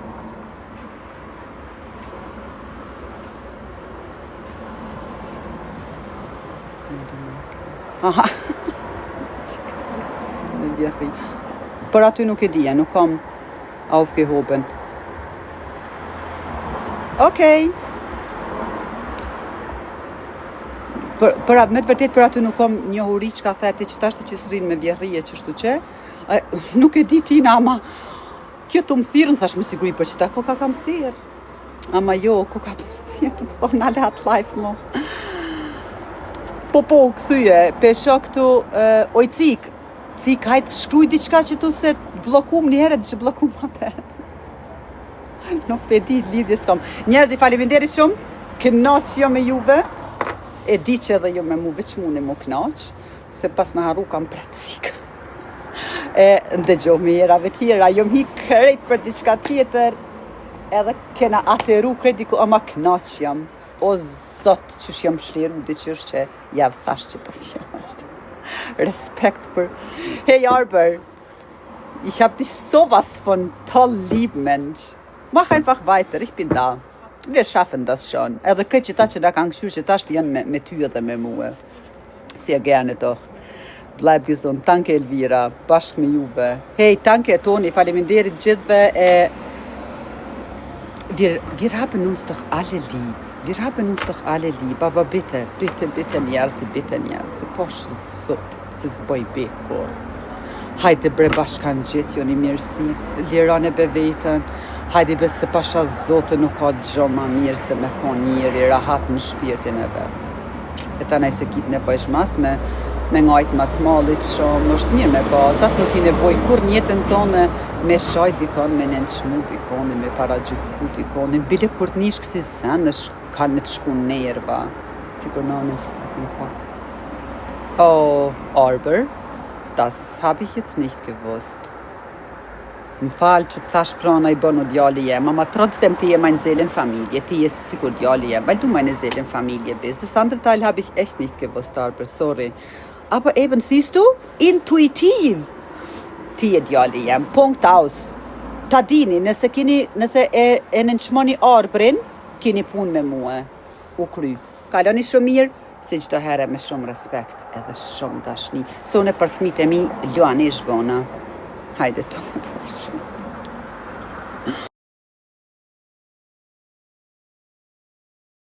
Aha, në vjerri. Për aty nuk e dija, nuk kam aufgehoben. Okej. Me të vërtet për aty nuk kam një huri që ka theti që tashtë që s'rinë me vjerrije që shtu që. Nuk e di Tina, ama kjo të më thirën, thash me siguri për që ta koka kam thirë. Ama jo, koka të më thirë, të më thonë ale atë life mo. Po, këthyje, pesha këtu, oj cik, hajtë shkruj diqka që tu se blokum një herët që blokum ma pet. Nuk pe di lidhje s'kam. Njerëz i faleminderit shumë, kënaq jo me juve, e di që edhe jo me mu veç mune mu kënaq, se pas në haru kam pret cik. E ndëgjoh me jerave tjera, jo hi krejt për diqka tjetër, edhe kena ateru krejt diku, ama kënaq jam. O zot që jam shliru dhe që është që javë thash që të fjarë. Respekt për... Hey Arber, ich hab dich sowas von toll lieb, Mensch. Mach einfach weiter, ich bin da. Wir schaffen das schon. Edhe këtë që ta që da kanë këshur që ta shtë janë me ty edhe me mua. Sehr gerne doch. Bleib gesund. Danke Elvira, bashkë me juve. Hey, danke Toni, faleminderit gjithve e... Wir haben uns doch alle lieb. Wir haben uns doch alle lieb, aber bitte njerëzi, posh zot, se zboj bekor. Hajde bre bashkan gjithë, jo një mirësis, liran e be vetën, hajde be se pasha zote nuk ka gjo ma mirë se me kon njëri, rahat në shpirtin e vetë. E ta nej se kitë nevojsh mas me ngajt mas malit shumë, është mirë me bazë, as nuk i nevoj kur njëtën tonë me shajt dikon, me nënçmu dikon, me paragjyku dikon, bile kur të nish kësi sen, kann mit shku nerva. Sigur noch nicht sagen. Oh, Arber, das habe ich jetzt nicht gewusst. Më falë që të thash prana i bënë djali jem, ama trotzdem ti je meine Seelenfamilie, ti je sigur djali jem, weil du meine Seelenfamilie bist. Das andere Teil habe ich echt nicht gewusst, Arber, sorry. Aber eben, siehst du, intuitiv, ti je djali jem, punkt aus. Ta dini, nëse e nënçmoni Arbrin, kini pun me mua, u kry. Kaloni shumë mirë, si çdo herë me shumë respekt edhe shumë dashni. Sone për fëmijët e mi, luani zhbona. Hajde të më përshë.